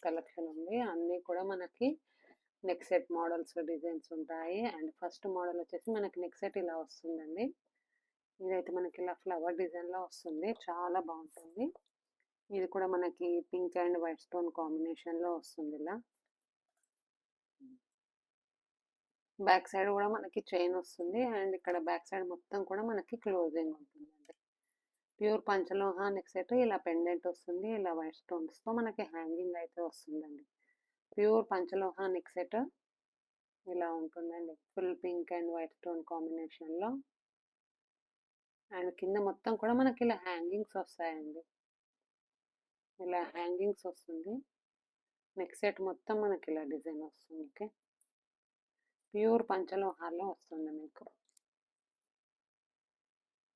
Collection ఉంది. అన్నీ కూడా మనకి నెక్ సెట్ మోడల్స్, డిజైన్స్ ఉంటాయి. అండ్ ఫస్ట్ మోడల్ వచ్చేసి మనకి నెక్ సెట్ ఇలా వస్తుందండి. ఇదైతే మనకి ఇలా ఫ్లవర్ డిజైన్‌లో వస్తుంది. చాలా బావుంటుంది. ఇది కూడా మనకి పింక్ అండ్ వైట్ స్టోన్ కాంబినేషన్‌లో వస్తుంది ఇలా. బ్యాక్ సైడ్ కూడా మనకి చైన్ వస్తుంది. అండ్ ఇక్కడ బ్యాక్ సైడ్ మొత్తం కూడా మనకి క్లోజింగ్ ఉంటుందండి. ప్యూర్ పంచలోహ నెక్ సెట్ ఇలా పెండెంట్ వస్తుంది. ఇలా వైట్ స్టోన్స్‌తో మనకి హ్యాంగింగ్ అయితే వస్తుందండి. ప్యూర్ పంచలోహ నెక్ సెట్ ఇలా ఉంటుందండి. Full pink and white stone కాంబినేషన్‌లో. అండ్ కింద మొత్తం కూడా మనకి ఇలా హ్యాంగింగ్స్ వస్తాయండి. ఇలా హ్యాంగింగ్స్ వస్తుంది. నెక్ సెట్ మొత్తం మనకి ఇలా డిజైన్ వస్తుంది. ఓకే, ప్యూర్ పంచలోహాల్లో వస్తుంది మీకు.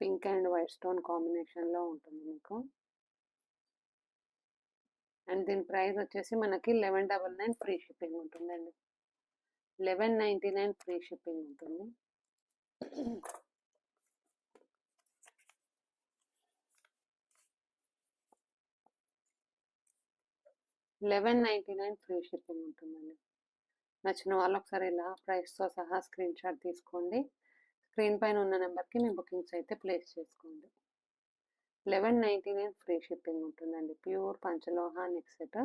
పింక్ అండ్ వైట్ స్టోన్ కాంబినేషన్లో ఉంటుంది మీకు. అండ్ దీని ప్రైస్ వచ్చేసి మనకి 1199 ఫ్రీ షిప్పింగ్ ఉంటుందండి. 1199 ఫ్రీ షిప్పింగ్ ఉంటుంది. 1199 ఫ్రీ షిప్పింగ్ ఉంటుందండి. నచ్చిన వాళ్ళు ఒకసారి ఇలా ప్రైస్తో సహా స్క్రీన్ షాట్ తీసుకోండి. స్క్రీన్ పైన ఉన్న నెంబర్కి మీ బుకింగ్స్ అయితే ప్లేస్ చేసుకోండి. 1199 ఫ్రీ షిప్పింగ్ ఉంటుందండి. ప్యూర్ పంచలోహ నెక్ సెట్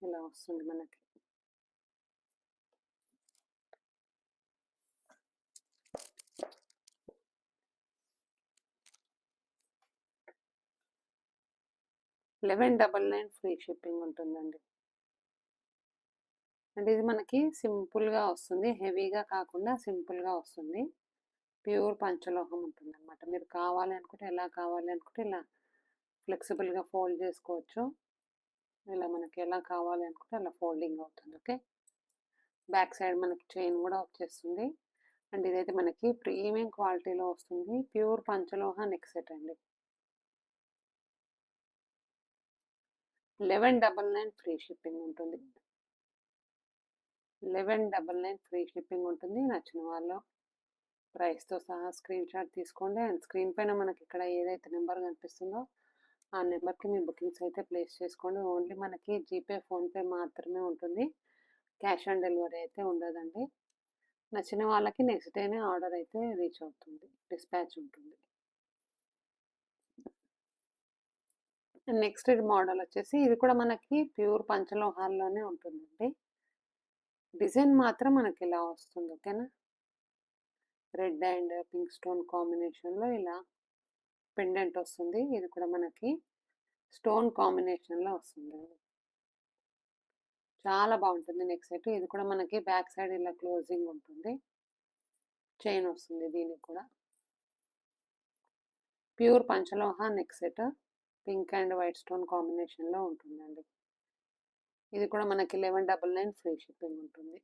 ఇలా వస్తుంది మనకి. $1199 ఫ్రీ షిప్పింగ్ ఉంటుందండి. అంటే ఇది మనకి సింపుల్గా వస్తుంది, హెవీగా కాకుండా సింపుల్గా వస్తుంది. ప్యూర్ పంచలోహం ఉంటుంది అనమాట. మీరు కావాలి అనుకుంటే ఎలా కావాలి అనుకుంటే ఇలా ఫ్లెక్సిబుల్గా ఫోల్డ్ చేసుకోవచ్చు. ఇలా మనకి ఎలా కావాలి అనుకుంటే అలా ఫోల్డింగ్ అవుతుంది. ఓకే, బ్యాక్ సైడ్ మనకి చైన్ కూడా వచ్చేస్తుంది. అండ్ ఇదైతే మనకి ప్రీమియం క్వాలిటీలో వస్తుంది. ప్యూర్ పంచలోహ నెక్ సెట్ అండి. 1199 ఫ్రీ షిప్పింగ్ ఉంటుంది. 1199 ఫ్రీ షిప్పింగ్ ఉంటుంది. నచ్చిన వాళ్ళు ప్రైస్తో సహా స్క్రీన్ షాట్ తీసుకోండి. అండ్ స్క్రీన్ పైన మనకి ఇక్కడ ఏదైతే నెంబర్ కనిపిస్తుందో ఆ నెంబర్కి మీ బుకింగ్స్ అయితే ప్లేస్ చేసుకోండి. ఓన్లీ మనకి జీపే, ఫోన్పే మాత్రమే ఉంటుంది. క్యాష్ ఆన్ డెలివరీ అయితే ఉండదండి. నచ్చిన వాళ్ళకి నెక్స్ట్ డేనే ఆర్డర్ అయితే రీచ్ అవుతుంది, డిస్పాచ్ ఉంటుంది. నెక్స్ట్ మోడల్ వచ్చేసి ఇది కూడా మనకి ప్యూర్ పంచలోహాల్లోనే ఉంటుందండి. డిజైన్ మాత్రం మనకి ఇలా వస్తుంది. ఓకేనా, రెడ్ అండ్ పింక్ స్టోన్ కాంబినేషన్లో ఇలా పెండెంట్ వస్తుంది. ఇది కూడా మనకి స్టోన్ కాంబినేషన్లో వస్తుందండి. చాలా బాగుంటుంది నెక్ సెట్. ఇది కూడా మనకి బ్యాక్ సైడ్ ఇలా క్లోజింగ్ ఉంటుంది. చైన్ వస్తుంది దీనికి కూడా. ప్యూర్ పంచలోహ neck set pink and white stone కాంబినేషన్లో ఉంటుందండి. ఇది కూడా మనకి 1199 ఫ్రీ షిప్పింగ్ ఉంటుంది.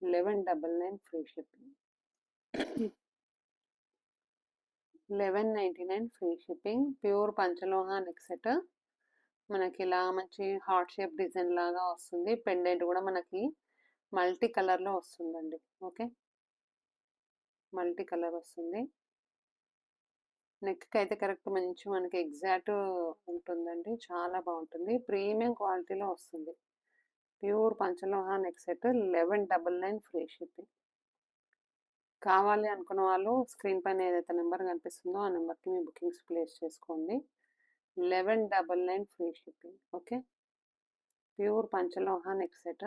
1199 free shipping. 1199 free shipping. Pure పంచలోహ నెక్ సెట్ మనకి ఇలా మంచి హార్ట్ షేప్ డిజైన్ లాగా వస్తుంది. పెండెంట్ కూడా మనకి మల్టీ కలర్లో వస్తుందండి. ఓకే, మల్టీ కలర్ వస్తుంది. నెక్కి అయితే కరెక్ట్ మంచి మనకి ఎగ్జాక్ట్ ఉంటుందండి. చాలా బాగుంటుంది. ప్రీమియం క్వాలిటీలో వస్తుంది. ప్యూర్ పంచలోహ నెక్ సెట్ 1199 ఫ్రీ షిప్పింగ్. కావాలి అనుకున్న వాళ్ళు స్క్రీన్ పైన ఏదైతే నెంబర్ కనిపిస్తుందో ఆ నెంబర్కి మీ బుకింగ్స్ ప్లేస్ చేసుకోండి. 1199 ఫ్రీ షిప్పింగ్. ఓకే, ప్యూర్ పంచలోహ నెక్ సెట్.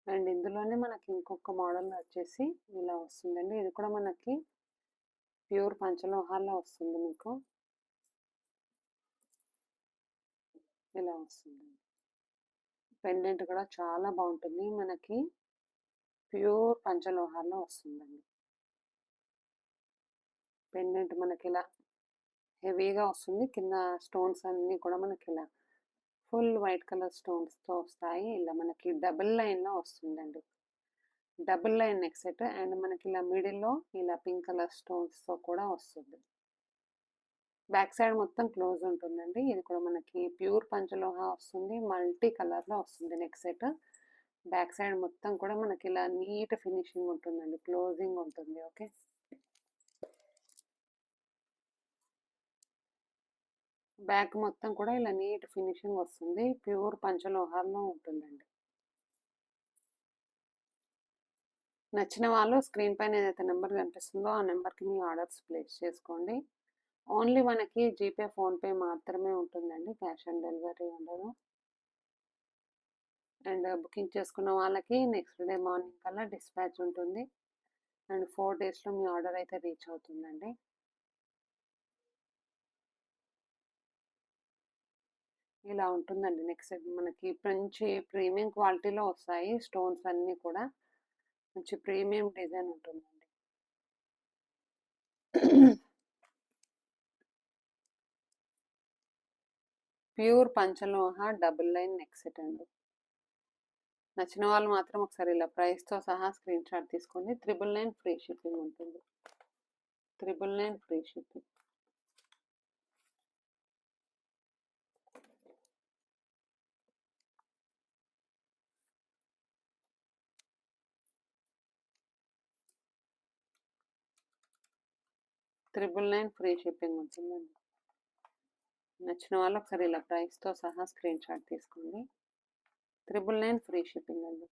అండ్ ఇందులోనే మనకి ఇంకొక మోడల్ వచ్చేసి ఇలా వస్తుందండి. ఇది కూడా మనకి ప్యూర్ పంచలోహాల్లో వస్తుంది. మీకు ఇలా వస్తుంది. పెండెంట్ కూడా చాలా బాగుంటుంది. మనకి ప్యూర్ పంచలోహాల్లో వస్తుందండి. పెండెంట్ మనకి ఇలా హెవీగా వస్తుంది. కింద స్టోన్స్ అన్నీ కూడా మనకి ఇలా ఫుల్ వైట్ కలర్ స్టోన్స్తో వస్తాయి. ఇలా మనకి డబుల్ లైన్లో వస్తుందండి. Double line neck set. And మనకి ఇలా మిడిల్లో ఇలా పింక్ కలర్ స్టోన్స్తో కూడా వస్తుంది. బ్యాక్ సైడ్ మొత్తం క్లోజ్ ఉంటుందండి. ఇది కూడా మనకి ప్యూర్ పంచలోహ వస్తుంది. మల్టీ కలర్లో వస్తుంది నెక్ సెట్. బ్యాక్ సైడ్ మొత్తం కూడా మనకి ఇలా నీట్ ఫినిషింగ్ ఉంటుందండి. క్లోజింగ్ ఉంటుంది. ఓకే, బ్యాక్ మొత్తం కూడా ఇలా నీట్ ఫినిషింగ్ వస్తుంది. ప్యూర్ పంచలోహాల్లో ఉంటుందండి. నచ్చిన వాళ్ళు స్క్రీన్ పైన ఏదైతే నెంబర్ కనిపిస్తుందో ఆ నెంబర్కి మీ ఆర్డర్స్ ప్లేస్ చేసుకోండి. ఓన్లీ మనకి జీపే, ఫోన్పే మాత్రమే ఉంటుందండి. క్యాష్ ఆన్ డెలివరీ ఉండదు. అండ్ బుకింగ్ చేసుకున్న వాళ్ళకి నెక్స్ట్ డే మార్నింగ్ కల్లా డిస్పాచ్ ఉంటుంది. అండ్ 4 డేస్లో మీ ఆర్డర్ అయితే రీచ్ అవుతుందండి. ఇలా ఉంటుందండి. నెక్స్ట్ మనకి మంచి ప్రీమియం క్వాలిటీలో వస్తాయి. స్టోన్స్ అన్నీ కూడా మంచి ప్రీమియం డిజైన్ ఉంటుందండి. ప్యూర్ పంచలోహ డబుల్ లైన్ నెక్ సెట్ అండి. నచ్చిన వాళ్ళు మాత్రం ఒకసారి ఇలా ప్రైస్తో సహా స్క్రీన్ షాట్ తీసుకోండి. 999 ఫ్రీ షిప్పింగ్ ఉంటుంది. 999 ఫ్రీ షిప్పింగ్. ఫ్రీ షిప్పింగ్ ఉంటుందండి. నచ్చిన వాళ్ళు ఒకసారి ఇలా ప్రైస్తో సహా స్క్రీన్ షాట్ తీసుకోండి. 999 ఫ్రీ షిప్పింగ్ అండి.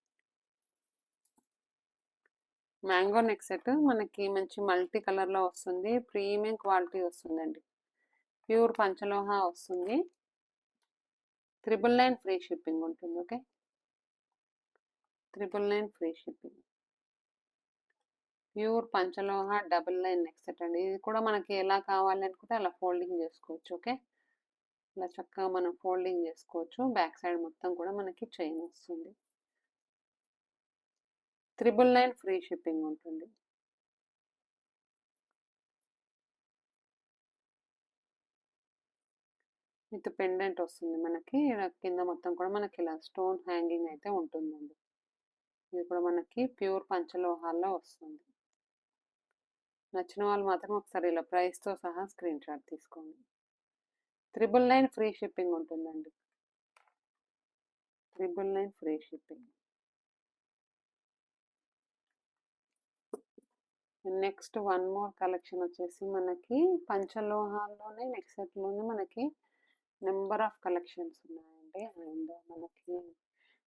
మ్యాంగో నెక్ సెట్ మనకి మంచి మల్టీ కలర్లో వస్తుంది. ప్రీమియం క్వాలిటీ వస్తుందండి. ప్యూర్ పంచలోహ వస్తుంది. 999 ఫ్రీ షిప్పింగ్ ఉంటుంది. Okay, 999 free shipping. ప్యూర్ పంచలోహ డబుల్ లైన్ నెక్ సెట్ అండి. ఇది కూడా మనకి ఎలా కావాలి అనుకుంటే అలా ఫోల్డింగ్ చేసుకోవచ్చు. ఓకే, ఇలా చక్కగా మనం ఫోల్డింగ్ చేసుకోవచ్చు. బ్యాక్ సైడ్ మొత్తం కూడా మనకి చైన్ వస్తుంది. 999 ఫ్రీ షిప్పింగ్ ఉంటుంది. విత్ పెండెంట్ వస్తుంది మనకి. కింద మొత్తం కూడా మనకి ఇలా స్టోన్ హ్యాంగింగ్ అయితే ఉంటుందండి. ఇది కూడా మనకి ప్యూర్ పంచలోహాల్లో వస్తుంది. నచ్చిన వాళ్ళు మాత్రం ఒకసారి ఇలా ప్రైస్తో సహా స్క్రీన్ షాట్ తీసుకోండి. 999 ఫ్రీ షిప్పింగ్ ఉంటుందండి. 999 free shipping. Next one more collection వచ్చేసి మనకి పంచలోహాల్లోనే నెక్ సెట్లోనే మనకి నెంబర్ ఆఫ్ కలెక్షన్స్ ఉన్నాయండి. అండ్ మనకి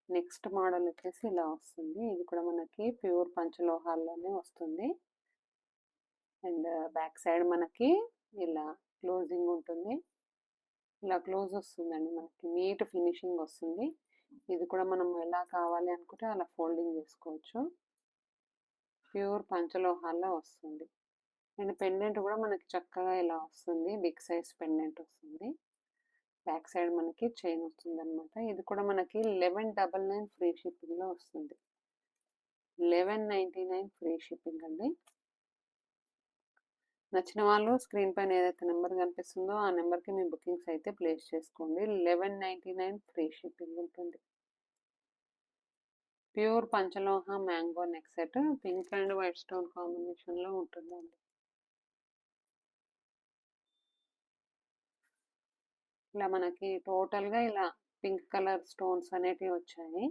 నెక్స్ట్ మోడల్ వచ్చేసి ఇలా వస్తుంది. ఇది కూడా మనకి ప్యూర్ పంచలోహాల్లోనే వస్తుంది. అండ్ బ్యాక్ సైడ్ మనకి ఇలా క్లోజింగ్ ఉంటుంది. ఇలా క్లోజ్ వస్తుందండి. మనకి నీట్ ఫినిషింగ్ వస్తుంది. ఇది కూడా మనం ఎలా కావాలి అనుకుంటే అలా ఫోల్డింగ్ చేసుకోవచ్చు. ప్యూర్ పంచలోహాల్లో వస్తుంది. అండ్ పెండెంట్ కూడా మనకి చక్కగా ఇలా వస్తుంది. బిగ్ సైజ్ పెండెంట్ వస్తుంది. బ్యాక్ సైడ్ మనకి చైన్ వస్తుంది అనమాట. ఇది కూడా మనకి 1199 ఫ్రీ షిప్పింగ్లో వస్తుంది. 1199 ఫ్రీ షిప్పింగ్ అండి. నచ్చిన వాళ్ళు స్క్రీన్ పైన ఏదైతే నెంబర్ కనిపిస్తుందో ఆ నెంబర్కి మీ బుకింగ్స్ అయితే ప్లేస్ చేసుకోండి. 1199 ఫ్రీ షిప్పింగ్ ఉంటుంది. ప్యూర్ పంచలోహ mango neck set pink and white stone కాంబినేషన్లో ఉంటుందండి. ఇలా మనకి టోటల్గా ఇలా పింక్ కలర్ స్టోన్స్ అనేటివి వచ్చాయి.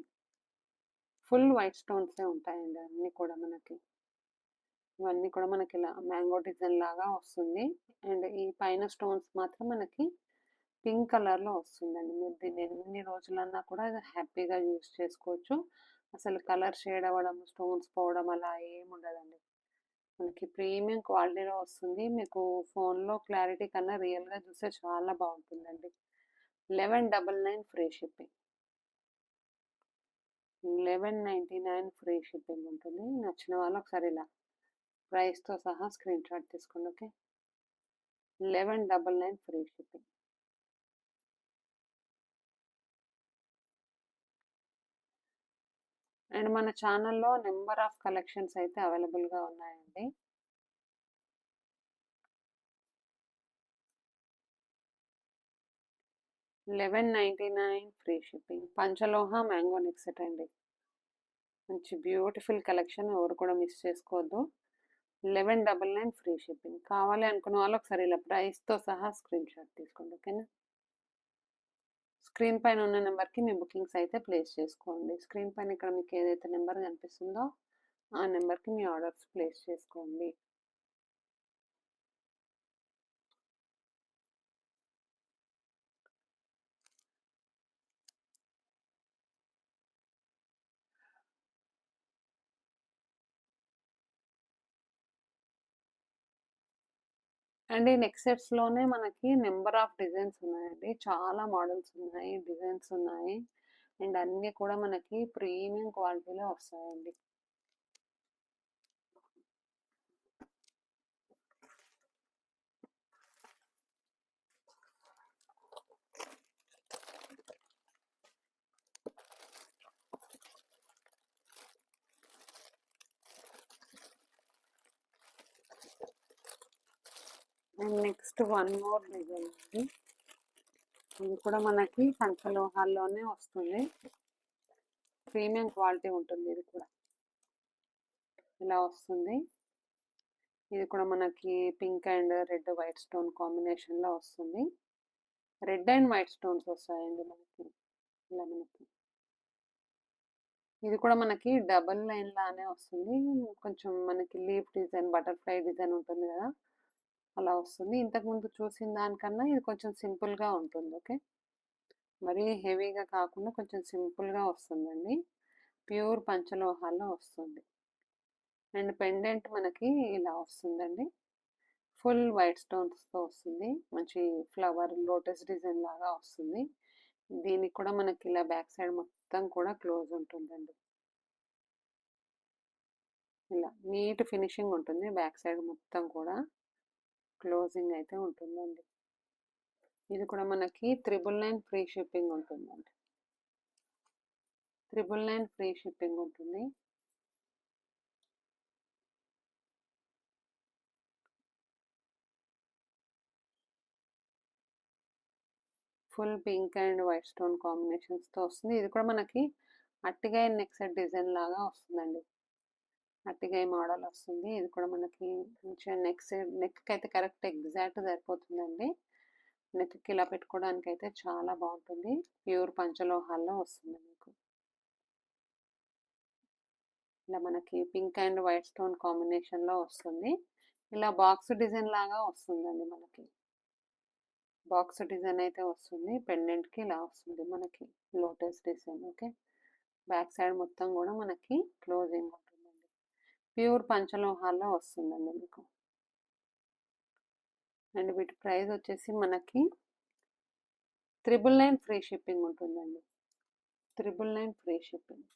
ఫుల్ వైట్ స్టోన్సే ఉంటాయండి అన్నీ కూడా మనకి. ఇవన్నీ కూడా మనకి ఇలా మ్యాంగో డిజైన్ లాగా వస్తుంది. అండ్ ఈ పైన స్టోన్స్ మాత్రం మనకి పింక్ కలర్లో వస్తుందండి. మీరు దీన్ని ఎన్ని రోజులన్నా కూడా హ్యాపీగా యూస్ చేసుకోవచ్చు. అసలు కలర్ షేడ్ అవ్వడం, స్టోన్స్ పోవడం అలా ఏమి ఉండదండి. మనకి ప్రీమియం క్వాలిటీలో వస్తుంది. మీకు ఫోన్లో క్లారిటీ కన్నా రియల్గా చూస్తే చాలా బాగుంటుందండి. 1199 ఫ్రీ షిప్పింగ్. 1199 ఫ్రీ షిప్పింగ్ ఉంటుంది. నచ్చిన వాళ్ళు ఒకసారి ఇలా ప్రైస్తో సహా స్క్రీన్ షాట్ తీసుకోండి. Okay, 1199 free shipping. అండ్ మన ఛానల్లో నెంబర్ ఆఫ్ కలెక్షన్స్ అయితే అవైలబుల్గా ఉన్నాయండి. $1199 ఫ్రీ షిప్పింగ్. పంచలోహ మ్యాంగో నెక్ సెట్ అండి. మంచి బ్యూటిఫుల్ కలెక్షన్, ఎవరు కూడా మిస్ చేసుకోవద్దు. 1199 ఫ్రీ షిప్పింగ్. కావాలి అనుకున్న వాళ్ళు ఒకసారి ఇలా ప్రైస్తో సహా స్క్రీన్ షాట్ తీసుకోండి. ఓకేనా, స్క్రీన్ పైన ఉన్న నెంబర్కి మీ బుకింగ్స్ అయితే ప్లేస్ చేసుకోండి. స్క్రీన్ పైన ఇక్కడ మీకు ఏదైతే నెంబర్ కనిపిస్తుందో ఆ నెంబర్కి మీ ఆర్డర్స్ ప్లేస్ చేసుకోండి. అండ్ ఈ నెక్ సెట్స్‌లోనే మనకి నంబర్ ఆఫ్ డిజైన్స్ ఉన్నాయండి. చాలా మోడల్స్ ఉన్నాయి, డిజైన్స్ ఉన్నాయి. అండ్ అన్నీ కూడా మనకి ప్రీమియం క్వాలిటీలో వస్తాయండి. And next one more design అండి. ఇది కూడా మనకి పంచలోహాల్లోనే వస్తుంది. ప్రీమియం క్వాలిటీ ఉంటుంది ఇది కూడా. ఇలా వస్తుంది. ఇది కూడా మనకి pink and red white stone కాంబినేషన్లో వస్తుంది. రెడ్ అండ్ వైట్ స్టోన్స్ వస్తాయండి మనకి. ఇలా మనకి ఇది కూడా మనకి డబల్ లైన్ లానే వస్తుంది. కొంచెం మనకి లీఫ్ డిజైన్, బటర్ఫ్లై డిజైన్ ఉంటుంది కదా, అలా వస్తుంది. ఇంతకుముందు చూసిన దానికన్నా ఇది కొంచెం సింపుల్గా ఉంటుంది. ఓకే, మరీ హెవీగా కాకుండా కొంచెం సింపుల్గా వస్తుందండి. ప్యూర్ పంచలోహాల్లో వస్తుంది. అండ్ పెండెంట్ మనకి ఇలా వస్తుందండి. ఫుల్ వైట్ స్టోన్స్తో వస్తుంది. మంచి ఫ్లవర్ లోటస్ డిజైన్ లాగా వస్తుంది. దీనికి కూడా మనకి ఇలా బ్యాక్ సైడ్ మొత్తం కూడా క్లోజ్ ఉంటుందండి. ఇలా నీట్ ఫినిషింగ్ ఉంటుంది. బ్యాక్ సైడ్ మొత్తం కూడా క్లోజింగ్ అయితే ఉంటుందండి. ఇది కూడా మనకి 999 ఫ్రీ షిప్పింగ్ ఉంటుందండి. 999 ఫ్రీ షిప్పింగ్ ఉంటుంది. Full pink and white stone కాంబినేషన్స్తో వస్తుంది. ఇది కూడా మనకి అట్టిగాయ నెక్ సెట్ డిజైన్ లాగా వస్తుందండి. అట్టిగాయ మోడల్ వస్తుంది. ఇది కూడా మనకి మంచిగా నెక్కి అయితే కరెక్ట్ ఎగ్జాక్ట్ సరిపోతుందండి. నెక్కి ఇలా పెట్టుకోవడానికి అయితే చాలా బాగుంటుంది. ప్యూర్ పంచలోహాల్లో వస్తుంది మీకు. ఇలా మనకి పింక్ అండ్ వైట్ స్టోన్ కాంబినేషన్లో వస్తుంది. ఇలా బాక్స్ డిజైన్ లాగా వస్తుందండి మనకి. బాక్స్ డిజైన్ అయితే వస్తుంది. పెండెంట్కి ఇలా వస్తుంది మనకి lotus design. Okay, back side మొత్తం కూడా మనకి క్లోజింగ్ ఉంటుందండి. ప్యూర్ పంచలోహాల్లో వస్తుందండి మీకు. అండ్ వీటి ప్రైస్ వచ్చేసి మనకి 999 ఫ్రీ షిప్పింగ్ ఉంటుందండి. 999 ఫ్రీ షిప్పింగ్.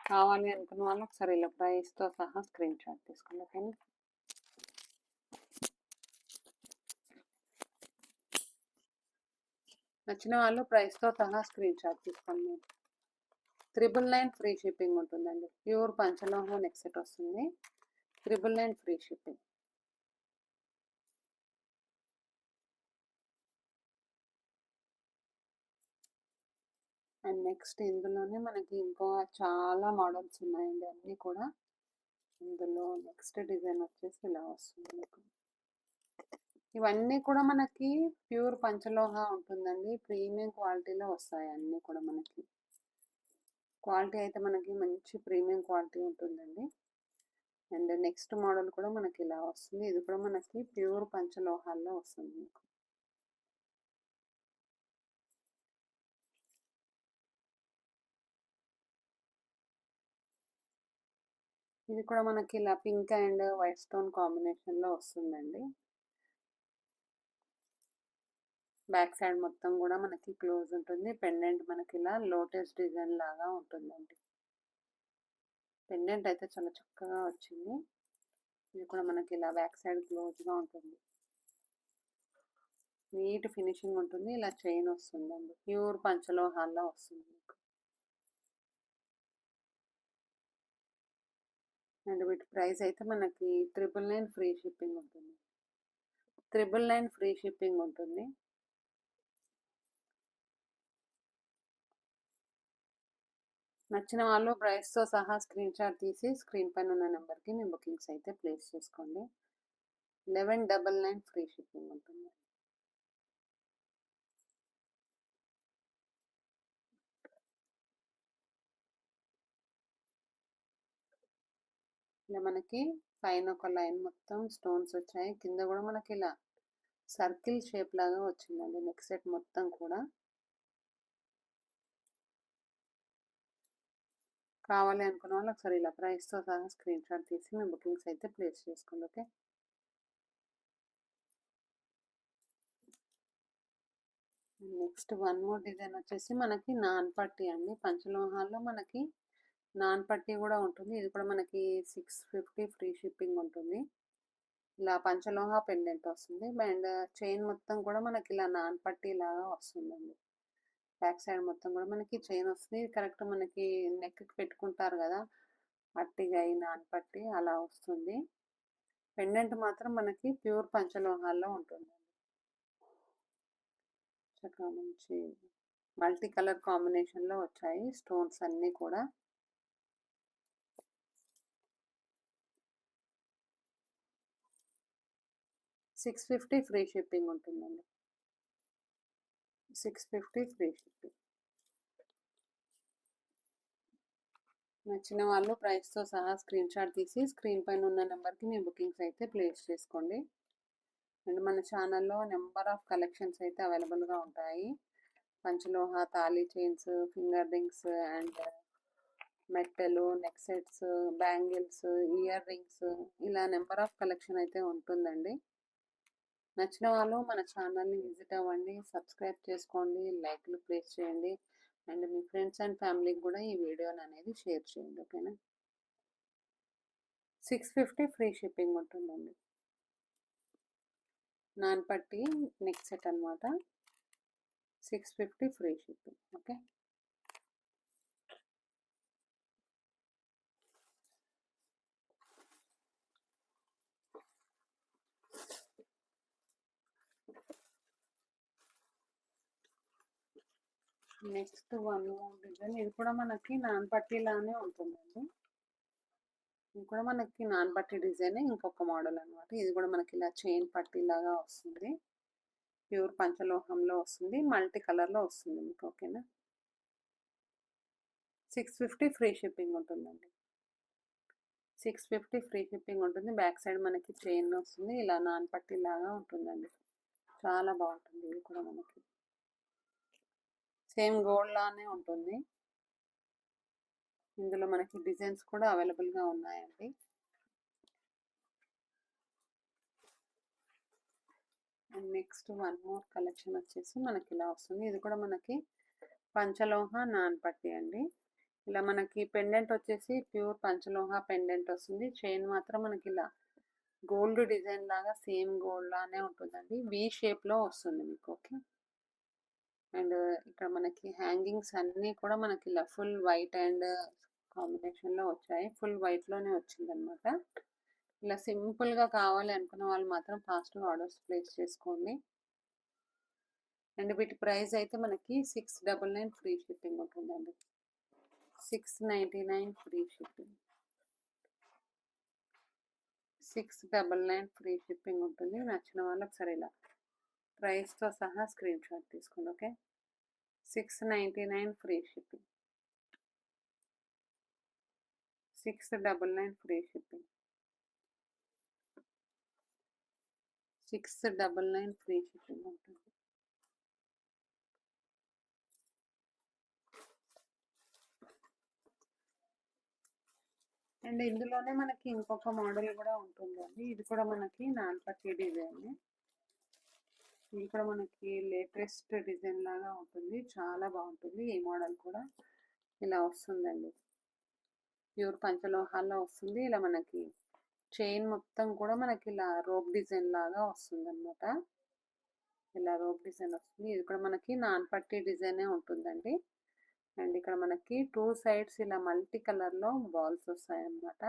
కావాలి అనుకున్న వాళ్ళు ఒకసారి ఇలా ప్రైస్తో సహా స్క్రీన్ షాట్ తీసుకోండి. ఓకేనా. నచ్చిన వాళ్ళు ప్రైస్తో సహా స్క్రీన్ షాట్ తీసుకోండి. 999 ఫ్రీ షిప్పింగ్ ఉంటుందండి. ప్యూర్ పంచలోహం నెక్ సెట్ వస్తుంది. 999 ఫ్రీ షిప్పింగ్. అండ్ నెక్స్ట్ ఇందులోనే మనకి ఇంకా చాలా మోడల్స్ ఉన్నాయండి. అన్నీ కూడా ఇందులో నెక్స్ట్ డిజైన్ వచ్చేసి ఇలా వస్తుంది మీకు. ఇవన్నీ కూడా మనకి ప్యూర్ పంచలోహ ఉంటుందండి. ప్రీమియం క్వాలిటీలో వస్తాయి అన్నీ కూడా మనకి. క్వాలిటీ అయితే మనకి మంచి ప్రీమియం క్వాలిటీ ఉంటుందండి. అండ్ నెక్స్ట్ మోడల్ కూడా మనకి ఇలా వస్తుంది. ఇది కూడా మనకి ప్యూర్ పంచలోహాల్లో వస్తుంది మీకు. ఇది కూడా మనకి ఇలా పింక్ అండ్ వైట్ స్టోన్ కాంబినేషన్లో వస్తుందండి. బ్యాక్ సైడ్ మొత్తం కూడా మనకి క్లోజ్ ఉంటుంది. పెండెంట్ మనకి ఇలా లోటస్ డిజైన్ లాగా ఉంటుందండి. పెండెంట్ అయితే చాలా చక్కగా వచ్చింది. ఇది కూడా మనకి ఇలా బ్యాక్ సైడ్ క్లోజ్గా ఉంటుంది. నీట్ ఫినిషింగ్ ఉంటుంది. ఇలా చైన్ వస్తుందండి. ప్యూర్ పంచలోహాల్లో వస్తుంది మీకు. అండ్ వీటి ప్రైస్ అయితే మనకి 999 ఫ్రీ షిప్పింగ్ ఉంటుంది. 999 ఫ్రీ షిప్పింగ్ ఉంటుంది. నచ్చిన వాళ్ళు ప్రైస్తో సహా స్క్రీన్ షాట్ తీసి స్క్రీన్ పైన ఉన్న నెంబర్కి మీ బుకింగ్స్ అయితే ప్లేస్ చేసుకోండి. 1199 ఫ్రీ షిప్పింగ్ ఉంటుంది. ఇలా మనకి పైన ఒక లైన్ మొత్తం స్టోన్స్ వచ్చాయి. కింద కూడా మనకి ఇలా సర్కిల్ షేప్ లాగా వచ్చిందండి నెక్ సెట్ మొత్తం కూడా. కావాలి అనుకున్న వాళ్ళు ఒకసారి ఇలా ప్రైస్తో సహా స్క్రీన్ షాట్ తీసి మీ బుకింగ్స్ అయితే ప్లేస్ చేసుకోండి. Okay. Next one more design వచ్చేసి మనకి నాన్ పట్టీ అండి. పంచలోహాల్లో మనకి నాన్ పట్టీ కూడా ఉంటుంది. ఇది కూడా మనకి 650 ఫ్రీ షిప్పింగ్ ఉంటుంది. ఇలా పంచలోహ పెండెంట్ వస్తుంది. అండ్ చైన్ మొత్తం కూడా మనకి ఇలా నాన్ పట్టీ లాగా వస్తుందండి. బ్యాక్ సైడ్ మొత్తం కూడా మనకి చైన్ వస్తుంది. కరెక్ట్ మనకి నెక్కి పెట్టుకుంటారు కదా, అట్టిగా ఈ నాన్ పట్టీ అలా వస్తుంది. పెండెంట్ మాత్రం మనకి ప్యూర్ పంచలోహాల్లో ఉంటుంది. చక్కగా మంచి మల్టీ కలర్ కాంబినేషన్లో వచ్చాయి స్టోన్స్ అన్నీ కూడా. $650 ఫ్రీ షిప్పింగ్ ఉంటుందండి. 650 ఫ్రీ షిప్పింగ్. నచ్చిన వాళ్ళు ప్రైస్తో సహా స్క్రీన్ షాట్ తీసి స్క్రీన్ పైన ఉన్న నెంబర్కి మీ బుకింగ్స్ అయితే ప్లేస్ చేసుకోండి. అండ్ మన ఛానల్లో నెంబర్ ఆఫ్ కలెక్షన్స్ అయితే అవైలబుల్గా ఉంటాయి. పంచలోహ తాళీ చైన్స్, ఫింగర్ రింగ్స్ అండ్ మెట్టెలు, neck sets, bangles, earrings, ఇలా నెంబర్ ఆఫ్ కలెక్షన్ అయితే ఉంటుందండి. నచ్చిన వాళ్ళు మన ఛానల్ని విజిట్ అవ్వండి, సబ్స్క్రైబ్ చేసుకోండి, లైక్లు ప్లేస్ చేయండి అండ్ మీ ఫ్రెండ్స్ అండ్ ఫ్యామిలీకి కూడా ఈ వీడియోని అనేది షేర్ చేయండి. ఓకేనా. 650 ఫ్రీ షిప్పింగ్ ఉంటుందండి. నాన్ పట్టి నెక్ సెట్ అనమాట. 650 free shipping. Okay. Next one more design. ఇది కూడా మనకి నాన్ పట్టీలానే ఉంటుందండి. ఇది కూడా మనకి నాన్ పట్టీ డిజైన్ ఇంకొక మోడల్ అనమాట. ఇది కూడా మనకి ఇలా చైన్ పట్టీ లాగా వస్తుంది. ప్యూర్ పంచలోహంలో వస్తుంది, మల్టీ కలర్లో వస్తుంది మీకు. ఓకేనా. 650 ఫ్రీ షిప్పింగ్ ఉంటుందండి. 650 ఫ్రీ షిప్పింగ్ ఉంటుంది. బ్యాక్ సైడ్ మనకి చైన్ వస్తుంది, ఇలా నాన్ పట్టీ లాగా ఉంటుందండి. చాలా బాగుంటుంది. ఇది కూడా మనకి సేమ్ గోల్డ్ లానే ఉంటుంది. ఇందులో మనకి డిజైన్స్ కూడా అవైలబుల్గా ఉన్నాయండి. And next one more collection వచ్చేసి మనకి ఇలా వస్తుంది. ఇది కూడా మనకి పంచలోహ నాన్ పట్టీ అండి. ఇలా మనకి పెండెంట్ వచ్చేసి ప్యూర్ పంచలోహ పెండెంట్ వస్తుంది. చైన్ మాత్రం మనకి ఇలా గోల్డ్ డిజైన్ లాగా సేమ్ గోల్డ్ లానే ఉంటుందండి. వి షేప్లో వస్తుంది మీకు. ఓకే. అండ్ ఇక్కడ మనకి హ్యాంగింగ్స్ అన్నీ కూడా మనకి ఇలా ఫుల్ వైట్ అండ్ కాంబినేషన్లో వచ్చాయి. ఫుల్ వైట్లోనే వచ్చిందనమాట. ఇలా సింపుల్గా కావాలి అనుకున్న వాళ్ళు మాత్రం ఫాస్ట్గా ఆర్డర్స్ ప్లేస్ చేసుకోండి. అండ్ వీటి ప్రైస్ అయితే మనకి 699 ఫ్రీ షిప్పింగ్ ఉంటుందండి. 699 ఫ్రీ షిప్పింగ్. 699 ఫ్రీ షిప్పింగ్ ఉంటుంది. నచ్చిన వాళ్ళు ఒకసారి ఇలా ప్రైస్తో సహా స్క్రీన్ షాట్ తీసుకోండి. Okay. 699 free shipping. 699 free shipping. 699 free shipping ఉంటుంది. అండ్ ఇందులోనే మనకి ఇంకొక మోడల్ కూడా ఉంటుందండి. ఇది కూడా మనకి నాన్ పట్టీ డిజైన్. ఇది కూడా మనకి లేటెస్ట్ డిజైన్ లాగా ఉంటుంది. చాలా బాగుంటుంది. ఈ మోడల్ కూడా ఇలా వస్తుందండి. ప్యూర్ పంచలోహాల్లో వస్తుంది. ఇలా మనకి చైన్ మొత్తం కూడా మనకి ఇలా రోప్ డిజైన్ లాగా వస్తుంది అనమాట. ఇలా రోప్ డిజైన్ వస్తుంది. ఇది కూడా మనకి నాన్ పట్టీ డిజైనే ఉంటుందండి. అండ్ ఇక్కడ మనకి టూ సైడ్స్ ఇలా మల్టీ కలర్లో బాల్స్ వస్తాయి అన్నమాట.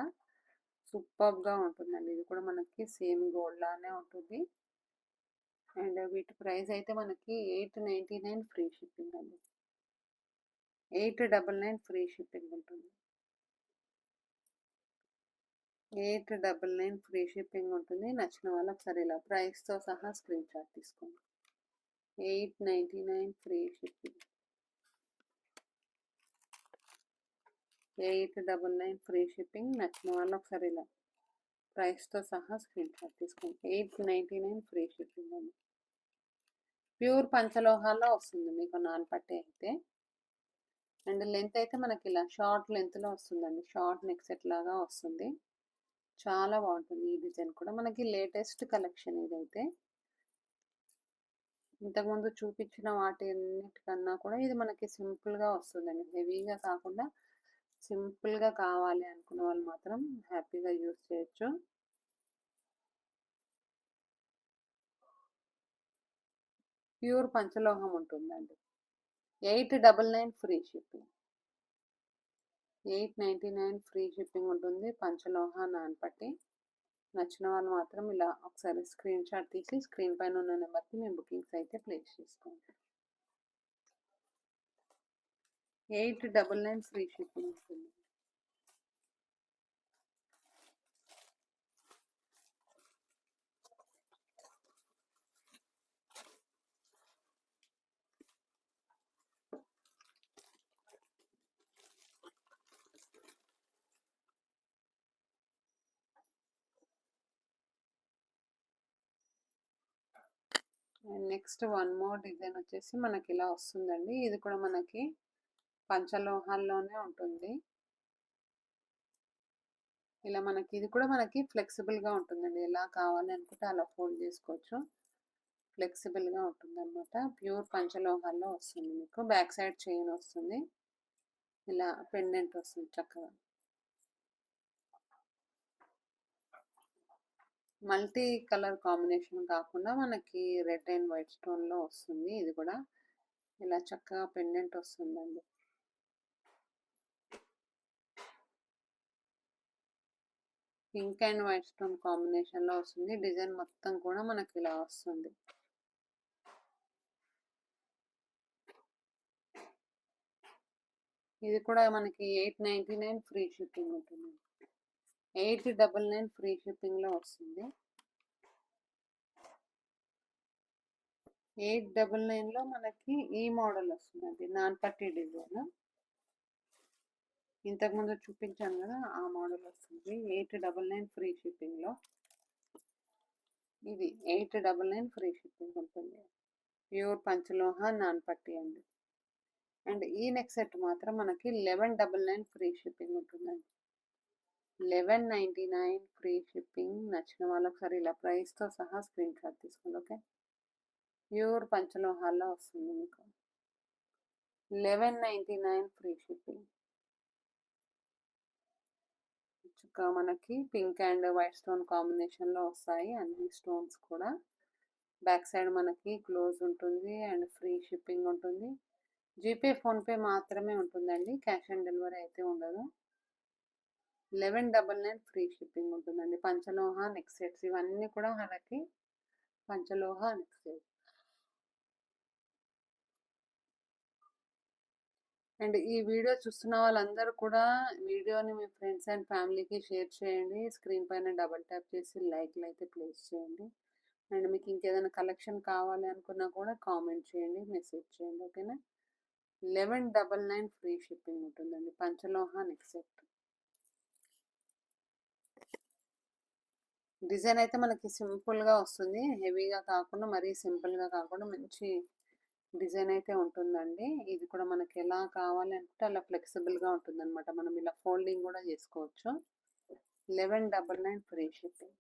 సూపర్గా ఉంటుందండి. ఇది కూడా మనకి సేమ్ గోల్డ్ లానే ఉంటుంది. అండ్ వీటి ప్రైస్ అయితే మనకి 899 ఫ్రీ షిప్పింగ్ అండి. 899 ఫ్రీ షిప్పింగ్ ఉంటుంది. 899 ఫ్రీ షిప్పింగ్ ఉంటుంది. నచ్చిన వాళ్ళు ఒకసారి ఇలా ప్రైస్తో సహా స్క్రీన్ షాట్ తీసుకోండి. 899 ఫ్రీ షిప్పింగ్. 899 free shipping. నచ్చిన వాళ్ళు ఒకసారి ఇలా ప్రైస్తో సహా స్క్రీన్ షాట్ తీసుకోండి. 899 ఫ్రీ షిప్పింగ్ అండి. ప్యూర్ పంచలోహాల్లో వస్తుంది మీకు నాన్ పట్టీ అయితే. అండ్ లెంత్ అయితే మనకి ఇలా షార్ట్ లెంత్లో వస్తుందండి, షార్ట్ నెక్ సెట్ లాగా వస్తుంది. చాలా బాగుంటుంది ఈ డిజైన్ కూడా, మనకి లేటెస్ట్ కలెక్షన్ ఇదైతే. ఇంతకుముందు చూపించిన వాటి అన్నిటికన్నా కూడా ఇది మనకి సింపుల్గా వస్తుందండి, హెవీగా కాకుండా సింపుల్గా కావాలి అనుకున్న వాళ్ళు మాత్రం హ్యాపీగా యూజ్ చేయొచ్చు. ప్యూర్ పంచలోహం ఉంటుందండి. 899 ఫ్రీ షిప్పింగ్. 899 ఫ్రీ షిప్పింగ్ ఉంటుంది. పంచలోహ నాన్పట్టి. నచ్చిన వాళ్ళు మాత్రం ఇలా ఒకసారి స్క్రీన్ షాట్ తీసి స్క్రీన్ పైన ఉన్న నెంబర్కి మేము బుకింగ్స్ అయితే ప్లేస్ చేసుకోండి. 899 ఫ్రీ షిప్పింగ్ ఉంటుంది. నెక్స్ట్ వన్ మోర్ డిజైన్ వచ్చేసి మనకి ఇలా వస్తుందండి. ఇది కూడా మనకి పంచలోహాల్లోనే ఉంటుంది. ఇలా మనకి ఇది కూడా మనకి ఫ్లెక్సిబుల్గా ఉంటుందండి, ఎలా కావాలి అనుకుంటే అలా ఫోల్డ్ చేసుకోవచ్చు. ఫ్లెక్సిబుల్గా ఉంటుంది అనమాట. ప్యూర్ పంచలోహాల్లో వస్తుంది. మీకు బ్యాక్ సైడ్ చైన్ వస్తుంది, ఇలా పెండెంట్ వస్తుంది చక్కగా. మల్టీ కలర్ కాంబినేషన్ కాకుండా మనకి రెడ్ అండ్ వైట్ స్టోన్లో వస్తుంది. ఇది కూడా ఇలా చక్కగా పెండెంట్ వస్తుందండి. పింక్ అండ్ వైట్ స్టోన్ కాంబినేషన్లో వస్తుంది. డిజైన్ మొత్తం కూడా మనకి ఇలా వస్తుంది. ఇది కూడా మనకి 899 ఫ్రీ షిప్పింగ్ ఉంటుంది. 899 ఫ్రీ షిప్పింగ్లో వస్తుంది. 899లో మనకి ఈ మోడల్ వస్తుందండి, నాన్పట్టి డిజైన్. ఇంతకుముందు చూపించాను కదా ఆ మోడల్ వస్తుంది. 899 ఫ్రీ షిప్పింగ్లో. ఇది 899 ఫ్రీ షిప్పింగ్ ఉంటుంది. ప్యూర్ పంచలోహ నాన్పట్టి అండి. అండ్ ఈ నెక్ సెట్ మాత్రం మనకి 1199 ఫ్రీ షిప్పింగ్ ఉంటుందండి. 1199 ఫ్రీ షిప్పింగ్. నచ్చిన వాళ్ళు ఒకసారి ఇలా ప్రైస్తో సహా స్క్రీన్ షాట్ తీసుకోండి. ఓకే, ప్యూర్ పంచలోహాల్లో వస్తుంది మీకు. 1199 ఫ్రీ షిప్పింగ్. మనకి పింక్ అండ్ వైట్ స్టోన్ కాంబినేషన్లో వస్తాయి అన్ని స్టోన్స్ కూడా. బ్యాక్ సైడ్ మనకి క్లోజ్ ఉంటుంది అండ్ ఫ్రీ షిప్పింగ్ ఉంటుంది. జీపే ఫోన్పే మాత్రమే ఉంటుందండి, క్యాష్ ఆన్ డెలివరీ అయితే ఉండదు. 1199 ఫ్రీ షిప్పింగ్ ఉంటుందండి. పంచలోహ నెక్ సెట్స్ ఇవన్నీ కూడా మనకి పంచలోహ నెక్ సెట్స్. అండ్ ఈ వీడియో చూస్తున్న వాళ్ళందరూ కూడా వీడియోని మీ ఫ్రెండ్స్ అండ్ ఫ్యామిలీకి షేర్ చేయండి. స్క్రీన్ పైన డబల్ ట్యాప్ చేసి లైక్లు అయితే ప్లేస్ చేయండి. అండ్ మీకు ఇంకేదైనా కలెక్షన్ కావాలి అనుకున్నా కూడా కామెంట్ చేయండి, మెసేజ్ చేయండి. ఓకేనా. 1199 ఫ్రీ షిప్పింగ్ ఉంటుందండి. పంచలోహ నెక్ సెట్. డిజైన్ అయితే మనకి సింపుల్గా వస్తుంది, హెవీగా కాకుండా మరీ సింపుల్గా కాకుండా మంచి డిజైన్ అయితే ఉంటుందండి. ఇది కూడా మనకి ఎలా కావాలి అంటే అలా ఫ్లెక్సిబుల్గా ఉంటుంది అనమాట. మనం ఇలా ఫోల్డింగ్ కూడా చేసుకోవచ్చు. 1199 ఫ్రీ షిప్పింగ్.